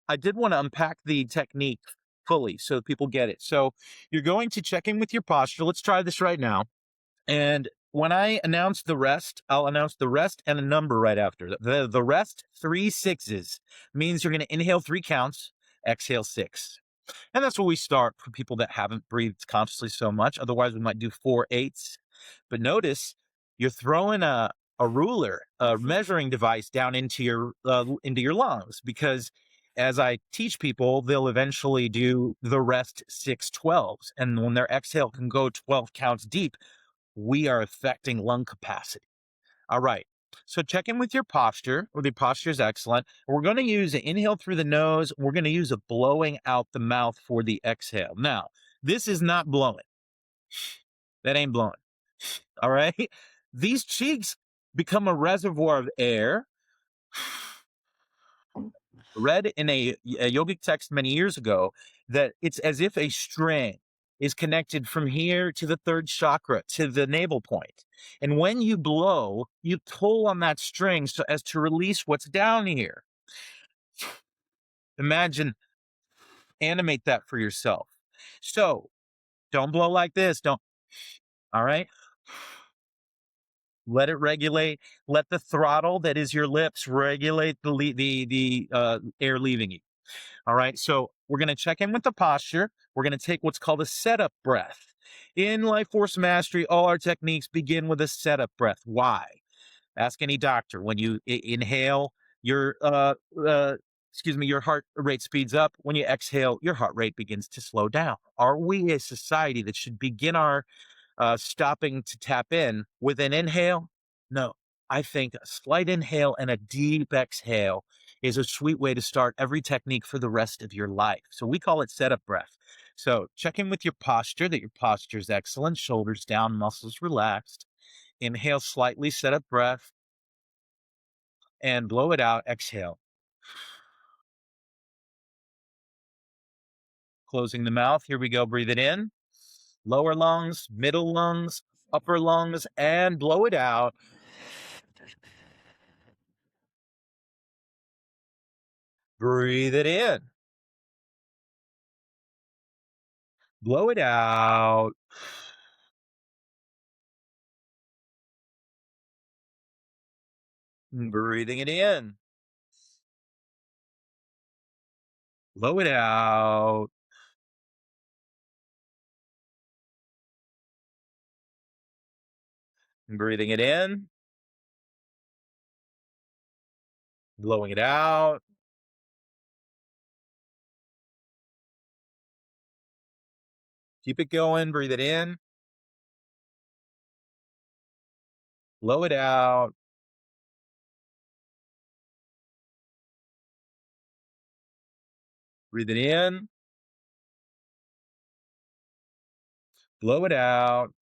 I did want to unpack the technique fully so people get it. So you're going to check in with your posture. Let's try this right now. And when I announce the rest, I'll announce the rest and a number right after. The rest, 3 6s, means you're going to inhale 3 counts, exhale 6. And that's where we start for people that haven't breathed consciously so much. Otherwise, we might do 4 8s. But notice you're throwing a ruler, a measuring device down into your lungs, because as I teach people, they'll eventually do the rest 6 12s. And when their exhale can go 12 counts deep, we are affecting lung capacity. All right. So check in with your posture, or the posture is excellent. We're going to use an inhale through the nose. We're going to use a blowing out the mouth for the exhale. Now, this is not blowing. That ain't blowing. All right. These cheeks become a reservoir of air. Read in a yogic text many years ago that it's as if a string is connected from here to the third chakra, to the navel point. And when you blow, you pull on that string so as to release what's down here. Imagine, animate that for yourself. So don't blow like this. Don't. All right. Let it regulate. Let the throttle that is your lips regulate the air leaving you. All right. So we're going to check in with the posture. We're going to take what's called a setup breath. In Life Force Mastery, all our techniques begin with a setup breath. Why? Ask any doctor. When you inhale, your your heart rate speeds up. When you exhale, your heart rate begins to slow down. Are we a society that should begin our stopping to tap in with an inhale? No. I think a slight inhale and a deep exhale is a sweet way to start every technique for the rest of your life. So we call it setup breath. So check in with your posture, that your posture is excellent, shoulders down, muscles relaxed. Inhale slightly, setup breath, and blow it out, exhale. Closing the mouth, here we go, breathe it in. Lower lungs, middle lungs, upper lungs, and blow it out. Breathe it in. Blow it out. Breathing it in. Blow it out. Breathing it in. Blowing it out. Keep it going. Breathe it in. Blow it out. Breathe it in. Blow it out.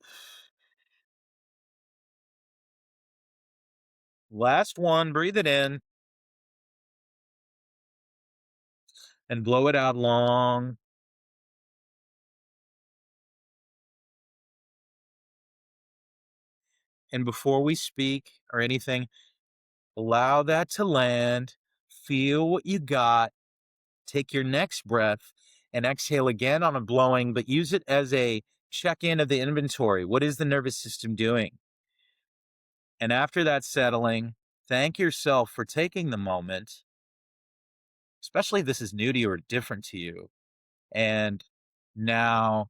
Last one. Breathe it in. And blow it out long. And before we speak or anything, allow that to land. Feel what you got. Take your next breath and exhale again on a blowing, but use it as a check-in of the inventory. What is the nervous system doing? And after that settling, thank yourself for taking the moment, especially if this is new to you or different to you. And now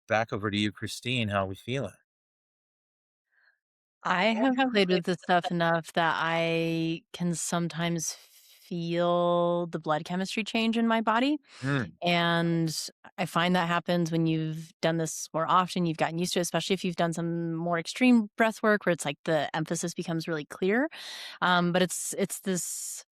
back over to you, Christine. How are we feeling? I have played with this stuff enough that I can sometimes feel the blood chemistry change in my body. Mm, And I find that happens when you've done this more often, you've gotten used to it, especially if you've done some more extreme breath work where it's like the emphasis becomes really clear. But it's this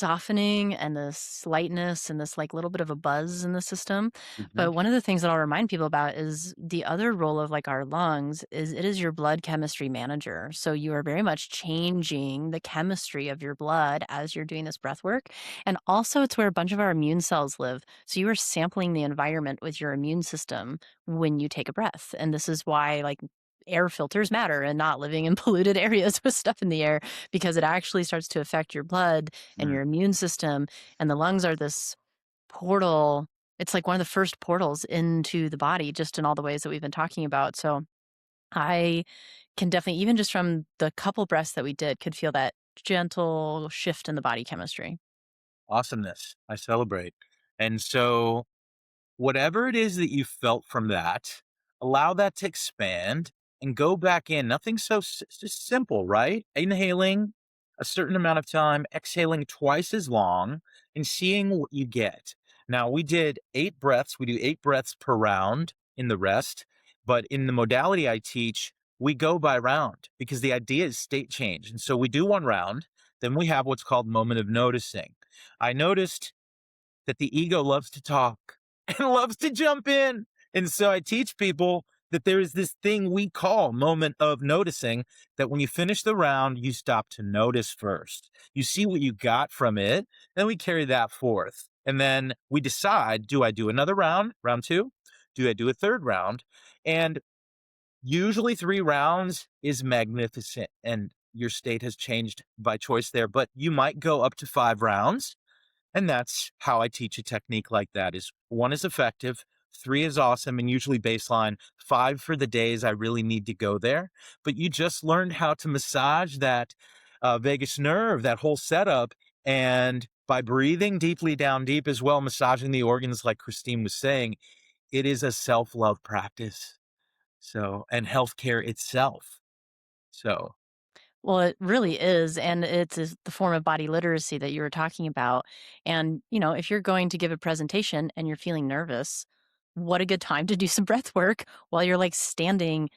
softening and this lightness and this like little bit of a buzz in the system. Mhm. But one of the things that I'll remind people about is the other role of like our lungs is it is your blood chemistry manager. So you are very much changing the chemistry of your blood as you're doing this breath work. And also it's where a bunch of our immune cells live. So you are sampling the environment with your immune system when you take a breath. And this is why like air filters matter and not living in polluted areas with stuff in the air because it actually starts to affect your blood and Mm. your immune system. And the lungs are this portal. It's like one of the first portals into the body, just in all the ways that we've been talking about. So I can definitely, even just from the couple breaths that we did, could feel that gentle shift in the body chemistry. Awesomeness. I celebrate. And so whatever it is that you felt from that, allow that to expand and go back in. Nothing so it's just simple, right? Inhaling a certain amount of time, exhaling twice as long, and seeing what you get. Now, we did 8 breaths. We do 8 breaths per round in the rest. But in the modality I teach, we go by round because the idea is state change. And so we do 1 round. Then we have what's called moment of noticing. I noticed that the ego loves to talk and loves to jump in. And so I teach people that there is this thing we call moment of noticing, that when you finish the round, you stop to notice first. You see what you got from it, then we carry that forth. And then we decide, do I do another round, round 2? Do I do a 3rd round? And usually 3 rounds is magnificent and your state has changed by choice there, but you might go up to 5 rounds. And that's how I teach a technique like that is 1 is effective, 3 is awesome and usually baseline, 5 for the days I really need to go there. But you just learned how to massage that vagus nerve, that whole setup. And by breathing deeply down deep as well, massaging the organs like Christine was saying, it is a self-love practice. So, and healthcare itself. So, Well, it really is. And it's the form of body literacy that you were talking about. And, if you're going to give a presentation and you're feeling nervous, what a good time to do some breath work while you're like standing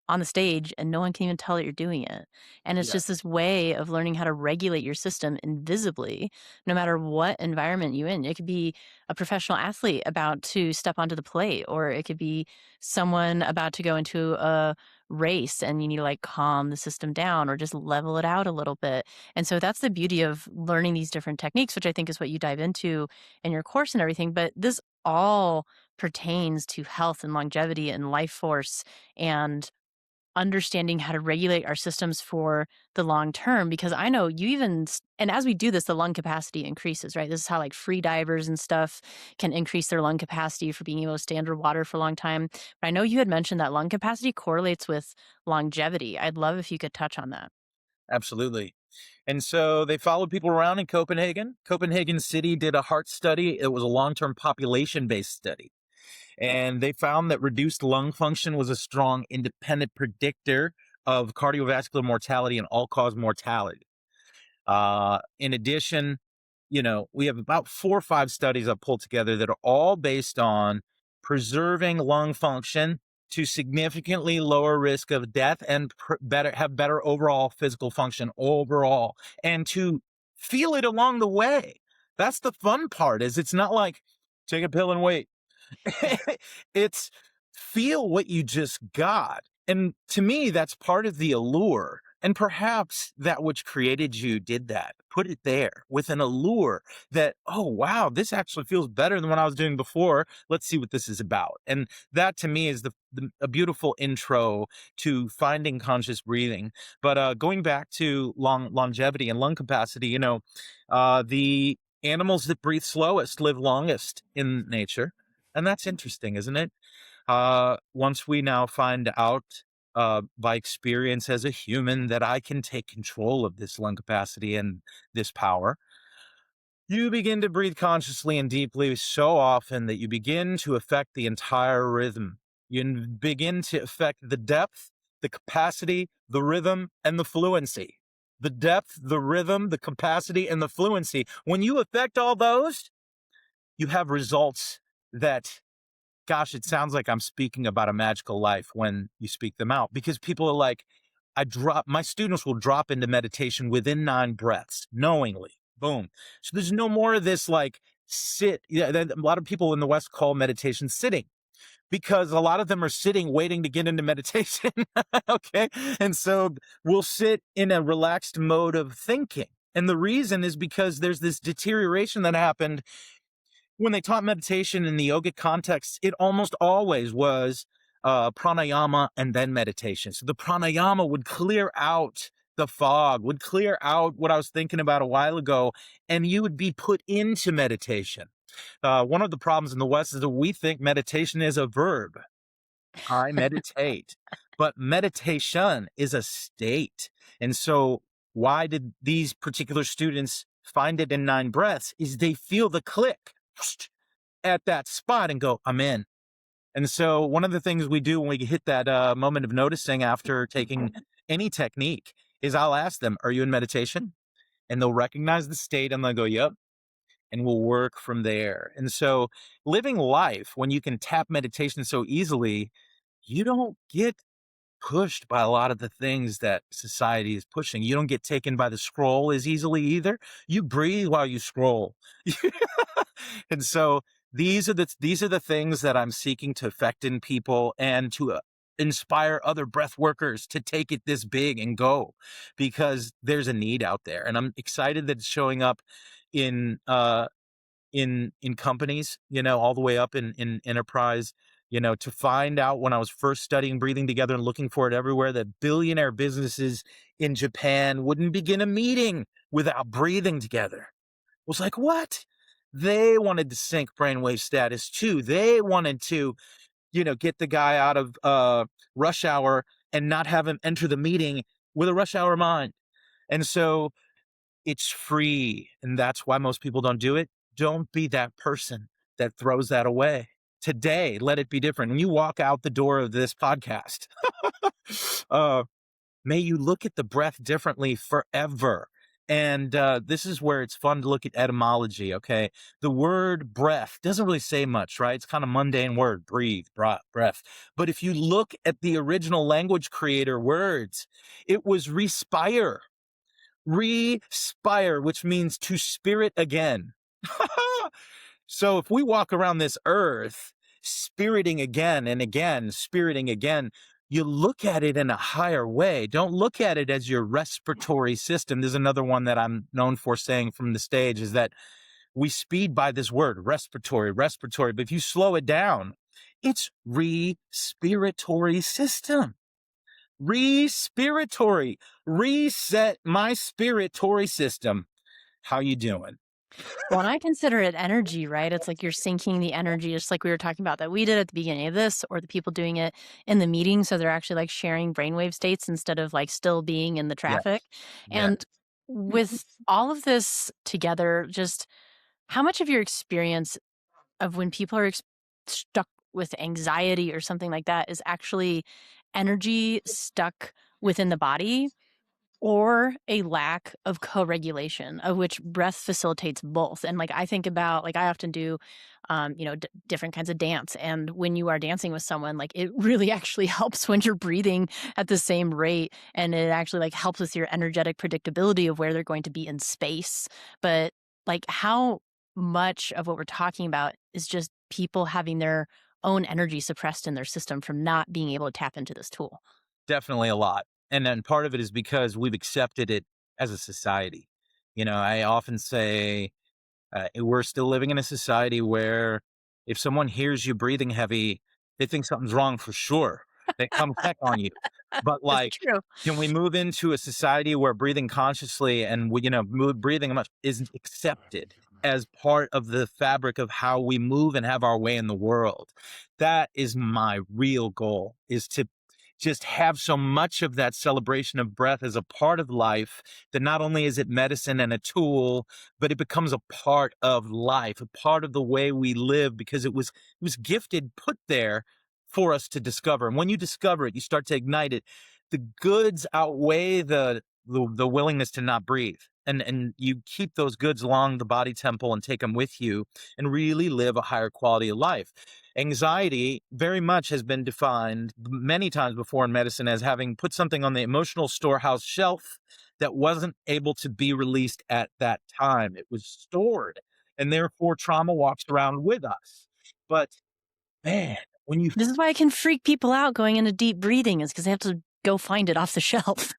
on the stage and no one can even tell that you're doing it. And it's yeah. just this way of learning how to regulate your system invisibly, no matter what environment you're in. It could be a professional athlete about to step onto the plate, or it could be someone about to go into a race and you need to like calm the system down or just level it out a little bit. And so that's the beauty of learning these different techniques, which I think is what you dive into in your course and everything. But this all pertains to health and longevity and life force and understanding how to regulate our systems for the long term, because I know you and as we do this, the lung capacity increases, right? This is how like free divers and stuff can increase their lung capacity for being able to stay underwater for a long time. But I know you had mentioned that lung capacity correlates with longevity. I'd love if you could touch on that. Absolutely. And so they followed people around in Copenhagen. Copenhagen City did a heart study. It was a long-term population-based study. And they found that reduced lung function was a strong independent predictor of cardiovascular mortality and all-cause mortality. In addition, we have about 4 or 5 studies I've pulled together that are all based on preserving lung function to significantly lower risk of death and have better overall physical function overall, and to feel it along the way. That's the fun part. Is it's not like take a pill and wait. It's feel what you just got. And to me, that's part of the allure. And perhaps that which created you did that, put it there with an allure that, oh, wow, this actually feels better than what I was doing before. Let's see what this is about. And that to me is a beautiful intro to finding conscious breathing. But going back to longevity and lung capacity, the animals that breathe slowest live longest in nature. And that's interesting, isn't it? Once we now find out by experience as a human that I can take control of this lung capacity and this power, you begin to breathe consciously and deeply so often that you begin to affect the entire rhythm. You begin to affect the depth, the capacity, the rhythm, and the fluency. The depth, the rhythm, the capacity, and the fluency. When you affect all those, you have results that, gosh, it sounds like I'm speaking about a magical life when you speak them out, because people are like, my students will drop into meditation within 9 breaths knowingly, boom. So there's no more of this like sit. Yeah, a lot of people in the West call meditation sitting, because a lot of them are sitting waiting to get into meditation. Okay. And so we'll sit in a relaxed mode of thinking. And the reason is because there's this deterioration that happened when they taught meditation in the yogic context. It almost always was pranayama and then meditation. So the pranayama would clear out the fog, would clear out what I was thinking about a while ago, and you would be put into meditation. One of the problems in the West is that we think meditation is a verb. I meditate, but meditation is a state. And so why did these particular students find it in 9 breaths is they feel the click at that spot and go, I'm in. And so one of the things we do when we hit that moment of noticing after taking any technique is I'll ask them, are you in meditation? And they'll recognize the state and they'll go, yep. And we'll work from there. And so living life when you can tap meditation so easily, you don't get pushed by a lot of the things that society is pushing. You don't get taken by the scroll as easily either. You breathe while you scroll. And so these are the things that I'm seeking to affect in people and to inspire other breath workers to take it this big and go, because there's a need out there. And I'm excited that it's showing up in companies, all the way up in enterprise, to find out when I was first studying breathing together and looking for it everywhere, that billionaire businesses in Japan wouldn't begin a meeting without breathing together. It was like, what? They wanted to sync brainwave status too. They wanted to, get the guy out of rush hour and not have him enter the meeting with a rush hour mind. And so it's free. And that's why most people don't do it. Don't be that person that throws that away. Today, let it be different. When you walk out the door of this podcast, may you look at the breath differently forever. And this is where it's fun to look at etymology, okay? The word breath doesn't really say much, right? It's kind of mundane word, breathe, breath. But if you look at the original language creator words, it was respire. Respire, which means to spirit again. So if we walk around this earth spiriting again and again, spiriting again, you look at it in a higher way. Don't look at it as your respiratory system. There's another one that I'm known for saying from the stage is that we speed by this word, respiratory. But if you slow it down, it's respiratory system. Respiratory. Reset my spiratory system. How you doing? Well, and I consider it energy, right? It's like you're syncing the energy, just like we were talking about that we did at the beginning of this, or the people doing it in the meeting. So they're actually like sharing brainwave states instead of like still being in the Yes. traffic. Yes. And with all of this together, just how much of your experience of when people are stuck with anxiety or something like that is actually energy stuck within the body, or a lack of co-regulation, of which breath facilitates both? And like I think about, like I often do different kinds of dance, and when you are dancing with someone, like it really actually helps when you're breathing at the same rate, and it actually like helps with your energetic predictability of where they're going to be in space. But like how much of what we're talking about is just people having their own energy suppressed in their system from not being able to tap into this tool? Definitely a lot. And then part of it is because we've accepted it as a society. I often say we're still living in a society where if someone hears you breathing heavy, they think something's wrong for sure. They come check on you. But That's like, true. can we move into a society where breathing consciously and breathing much isn't accepted as part of the fabric of how we move and have our way in the world? That is my real goal, is to just have so much of that celebration of breath as a part of life that not only is it medicine and a tool, but it becomes a part of life, a part of the way we live, because it was gifted, put there for us to discover. And when you discover it, you start to ignite it. The goods outweigh the willingness to not breathe. and you keep those goods along the body temple and take them with you and really live a higher quality of life. Anxiety very much has been defined many times before in medicine as having put something on the emotional storehouse shelf that wasn't able to be released at that time. It was stored, and therefore trauma walks around with us. But man, when you This is why I can freak people out going into deep breathing, is because they have to go find it off the shelf.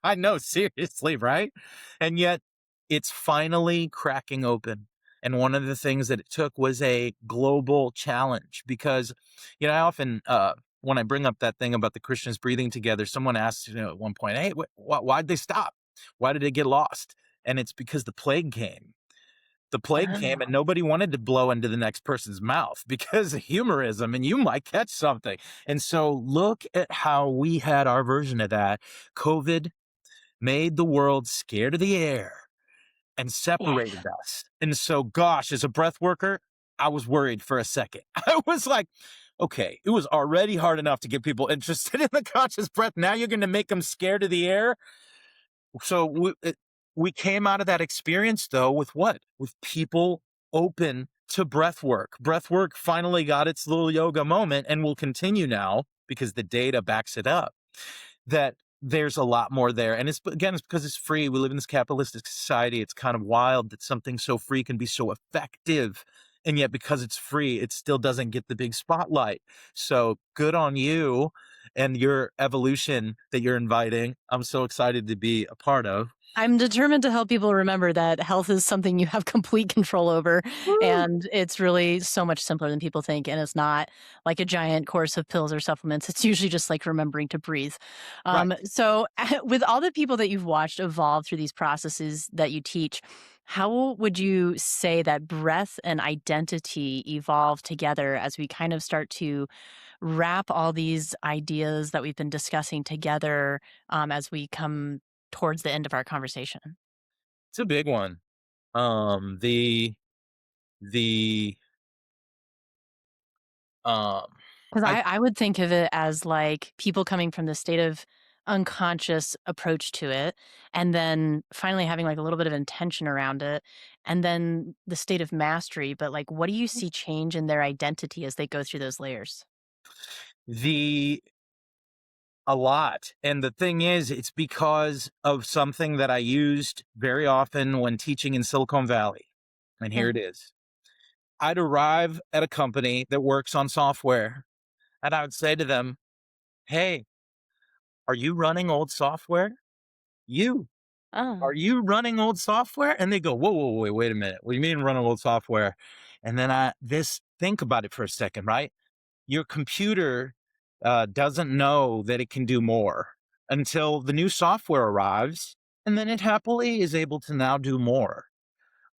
I know, seriously, right? And yet it's finally cracking open. And one of the things that it took was a global challenge because, I often, when I bring up that thing about the Christians breathing together, someone asks, at one point, hey, why'd they stop? Why did they get lost? And it's because the plague came. The plague came and nobody wanted to blow into the next person's mouth because of humorism and you might catch something. And so look at how we had our version of that. COVID made the world scared of the air and separated us. And so, gosh, as a breath worker, I was worried for a second. I was like, okay, it was already hard enough to get people interested in the conscious breath. Now you're going to make them scared of the air. So we came out of that experience, though, with what? With people open to breath work. Breath work finally got its little yoga moment and will continue now because the data backs it up, that there's a lot more there. And it's because it's free. We live in this capitalistic society. It's kind of wild that something so free can be so effective. And yet because it's free, it still doesn't get the big spotlight. So good on you and your evolution that you're inviting. I'm so excited to be a part of. I'm determined to help people remember that health is something you have complete control over. And it's really so much simpler than people think. And it's not like a giant course of pills or supplements. It's usually just like remembering to breathe. Right. So with all the people that you've watched evolve through these processes that you teach, how would you say that breath and identity evolve together as we kind of start to wrap all these ideas that we've been discussing together as we come towards the end of our conversation? It's a big one. The um Because I I would think of it as like people coming from the state of unconscious approach to it, and then finally having like a little bit of intention around it, and then the state of mastery. But like, what do you see change in their identity as they go through those layers? the a lot. And the thing is, it's because of something that I used very often when teaching in Silicon Valley. And here Yeah. it is. I'd arrive at a company that works on software and I would say to them, hey, are you running old software? You, Oh. are you running old software? And they go, whoa, wait a minute. What do you mean running old software? And then think about it for a second, right? Your computer doesn't know that it can do more until the new software arrives, and then it happily is able to now do more.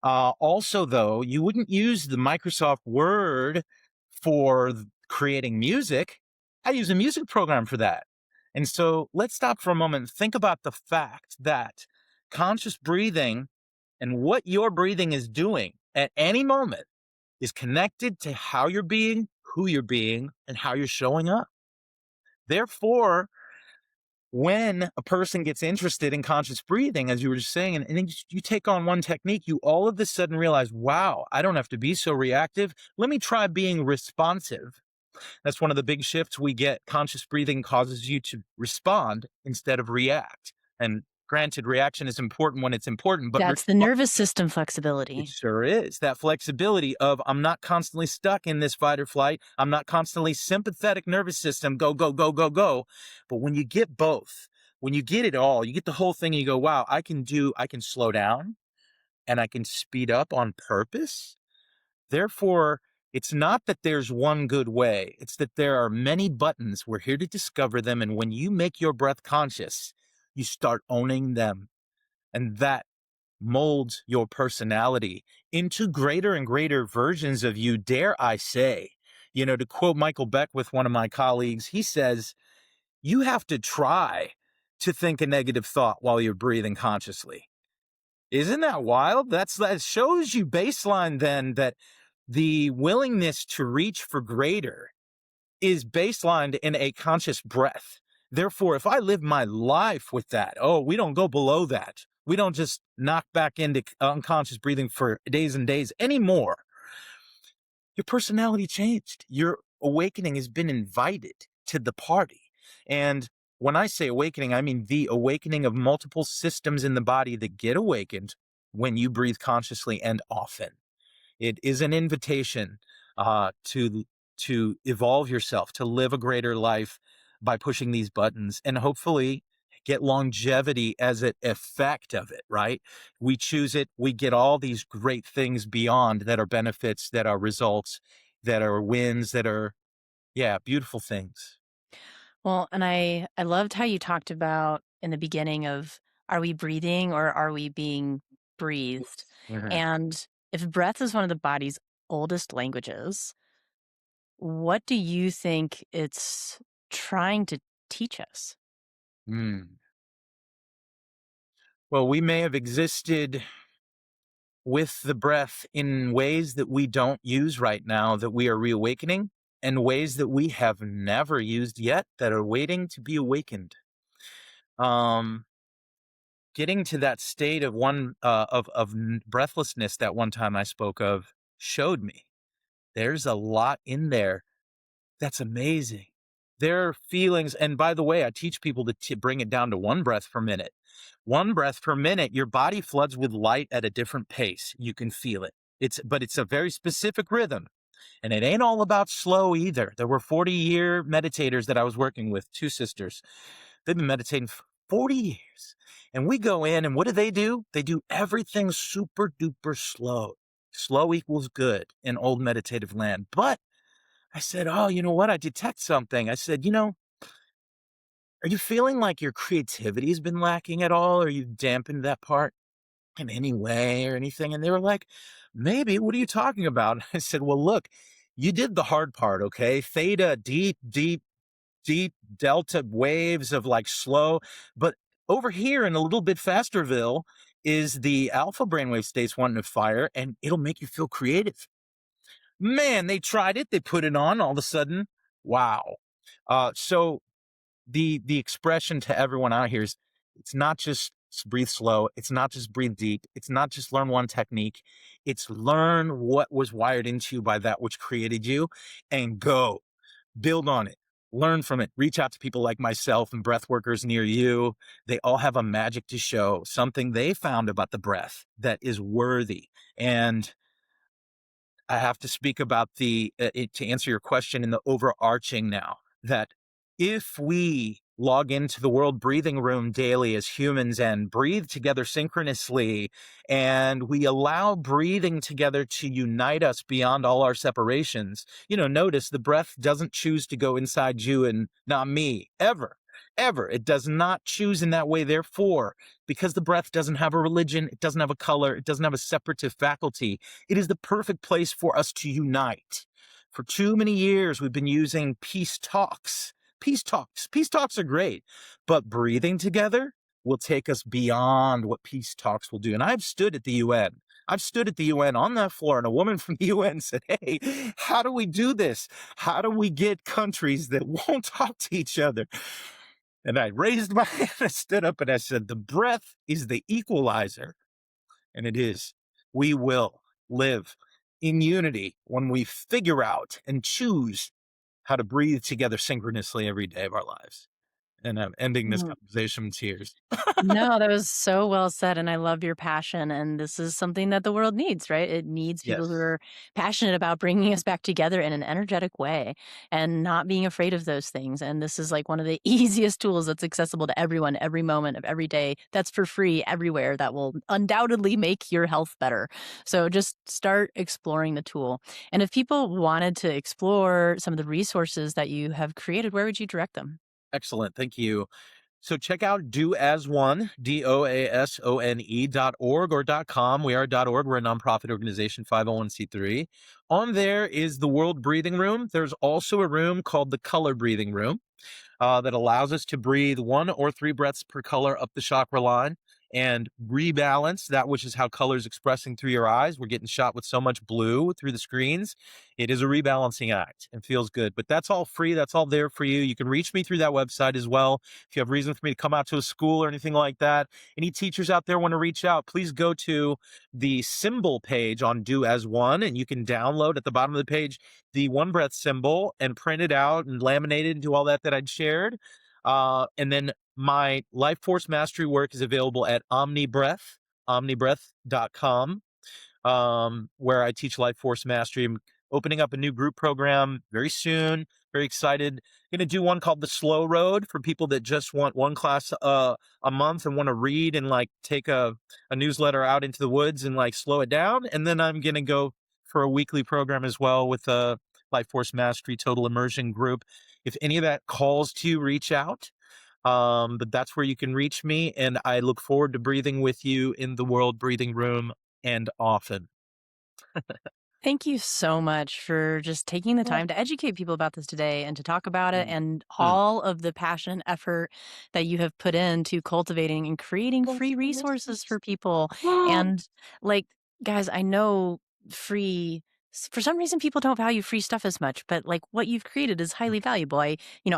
Also, though, you wouldn't use the Microsoft Word for creating music. I use a music program for that. And so let's stop for a moment and think about the fact that conscious breathing and what your breathing is doing at any moment is connected to how you're being, who you're being, and how you're showing up. Therefore, when a person gets interested in conscious breathing, as you were just saying, and then you take on one technique, you all of a sudden realize, wow, I don't have to be so reactive. Let me try being responsive. That's one of the big shifts we get. Conscious breathing causes you to respond instead of react. And granted, reaction is important when it's important, but That's the nervous system it flexibility. sure is. That flexibility of I'm not constantly stuck in this fight or flight. I'm not constantly sympathetic nervous system, go, go, go, go, go. But when you get both, when you get it all, you get the whole thing and you go, wow, I can slow down and I can speed up on purpose. Therefore, it's not that there's one good way. It's that there are many buttons. We're here to discover them. And when you make your breath conscious, you start owning them. And that molds your personality into greater and greater versions of you, dare I say. To quote Michael Beckwith, one of my colleagues, he says, you have to try to think a negative thought while you're breathing consciously. Isn't that wild? That shows you baseline then that the willingness to reach for greater is baselined in a conscious breath. Therefore, if I live my life with that, we don't go below that. We don't just knock back into unconscious breathing for days and days anymore. Your personality changed. Your awakening has been invited to the party. And when I say awakening, I mean the awakening of multiple systems in the body that get awakened when you breathe consciously and often. It is an invitation to evolve yourself, to live a greater life by pushing these buttons, and hopefully get longevity as an effect of it, right? We choose it, we get all these great things beyond that are benefits, that are results, that are wins, that are, yeah, beautiful things. Well, and I loved how you talked about in the beginning of, are we breathing or are we being breathed? Mhm. And if breath is one of the body's oldest languages, what do you think it's trying to teach us? Mm. Well, we may have existed with the breath in ways that we don't use right now that we are reawakening, and ways that we have never used yet that are waiting to be awakened. Um, Getting to that state of breathlessness that one time I spoke of showed me there's a lot in there that's amazing. There are feelings, and by the way, I teach people to bring it down to one breath per minute. One breath per minute, your body floods with light at a different pace. You can feel it. But it's a very specific rhythm. And it ain't all about slow either. There were 40-year meditators that I was working with, two sisters. They've been meditating for 40 years. And we go in, and what do? They do everything super duper slow. Slow equals good in old meditative land. But I said, oh, you know what? I detect something. I said, are you feeling like your creativity has been lacking at all? Or you dampened that part in any way or anything? And they were like, maybe. What are you talking about? I said, well, look, you did the hard part, okay? Theta, deep, deep, deep delta waves of like slow. But over here in a little bit fasterville is the alpha brainwave states wanting to fire, and it'll make you feel creative. Man, they tried it. They put it on all of a sudden. Wow. So the expression to everyone out here is, it's not just breathe slow. It's not just breathe deep. It's not just learn one technique. It's learn what was wired into you by that which created you, and go build on it. Learn from it. Reach out to people like myself and breath workers near you. They all have a magic to show, something they found about the breath that is worthy. And I have to speak about to answer your question in the overarching now, that if we log into the world breathing room daily as humans and breathe together synchronously, and we allow breathing together to unite us beyond all our separations, notice the breath doesn't choose to go inside you and not me, ever. Ever. It does not choose in that way. Therefore, because the breath doesn't have a religion, it doesn't have a color, it doesn't have a separative faculty, it is the perfect place for us to unite. For too many years, we've been using peace talks. Peace talks. Peace talks are great, but breathing together will take us beyond what peace talks will do. And I've stood at the UN. I've stood at the UN on that floor, and a woman from the UN said, hey, how do we do this? How do we get countries that won't talk to each other? And I raised my hand, I stood up, and I said, the breath is the equalizer. And it is. We will live in unity when we figure out and choose how to breathe together synchronously every day of our lives. And I'm ending this conversation with tears. No, that was so well said, and I love your passion, and this is something that the world needs, right? It needs people who Yes. are passionate about bringing us back together in an energetic way and not being afraid of those things, and this is, like, one of the easiest tools that's accessible to everyone every moment of every day, that's for free everywhere, that will undoubtedly make your health better. So just start exploring the tool, and if people wanted to explore some of the resources that you have created, where would you direct them? Excellent. Thank you. So check out doasone, DOASONE.org or .com. We are .org. We're a nonprofit organization, 501c3. On there is the World Breathing Room. There's also a room called the Color Breathing Room that allows us to breathe 1 or 3 breaths per color up the chakra line. and rebalance that which is how color is expressing through your eyes. We're getting shot with so much blue through the screens. It is a rebalancing act and feels good, but that's all free. That's all there for you. You can reach me through that website as well. If you have reason for me to come out to a school or anything like that, any teachers out there want to reach out, please go to the symbol page on Do As One, and you can download at the bottom of the page the One Breath symbol and print it out and laminate it and do all that I'd shared. And then my Life Force Mastery work is available at Omnibreath, omnibreath.com, where I teach Life Force Mastery. I'm opening up a new group program very soon. Very excited. Going to do one called The Slow Road for people that just want one class a month and want to read and like take a newsletter out into the woods and like slow it down. And then I'm going to go for a weekly program as well with a Life Force Mastery Total Immersion group. If any of that calls to you, reach out. But that's where you can reach me. And I look forward to breathing with you in the World Breathing Room and often. Thank you so much for just taking the time to educate people about this today and to talk about it, and all of the passion and effort that you have put into cultivating and creating free resources for people. And like, guys, I know for some reason people don't value free stuff as much, but like what you've created is highly valuable. I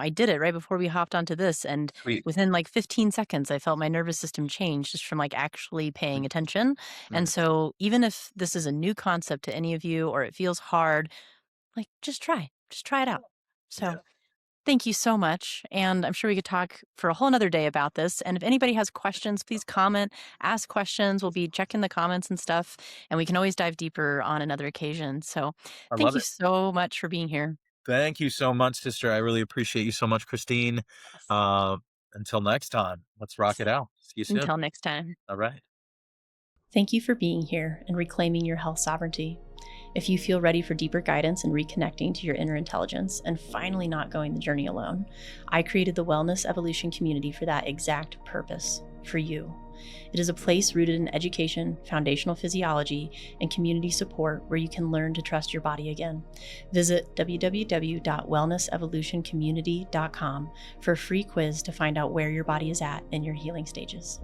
did it right before we hopped onto this, and Sweet. within like 15 seconds, I felt my nervous system change just from like actually paying attention. And so even if this is a new concept to any of you or it feels hard, like just try it out. So thank you so much. And I'm sure we could talk for a whole nother day about this. And if anybody has questions, please comment, ask questions. We'll be checking the comments and stuff, and we can always dive deeper on another occasion. So I thank love you it. so much for being here. Thank you so much, sister. I really appreciate you so much, Christine. Until next time, let's rock it out. See you soon. Until next time. All right. Thank you for being here and reclaiming your health sovereignty. If you feel ready for deeper guidance and reconnecting to your inner intelligence and finally not going the journey alone, I created the Wellness Evolution community for that exact purpose, for you. It is a place rooted in education, foundational physiology, and community support where you can learn to trust your body again. Visit www.wellnessevolutioncommunity.com for a free quiz to find out where your body is at in your healing stages.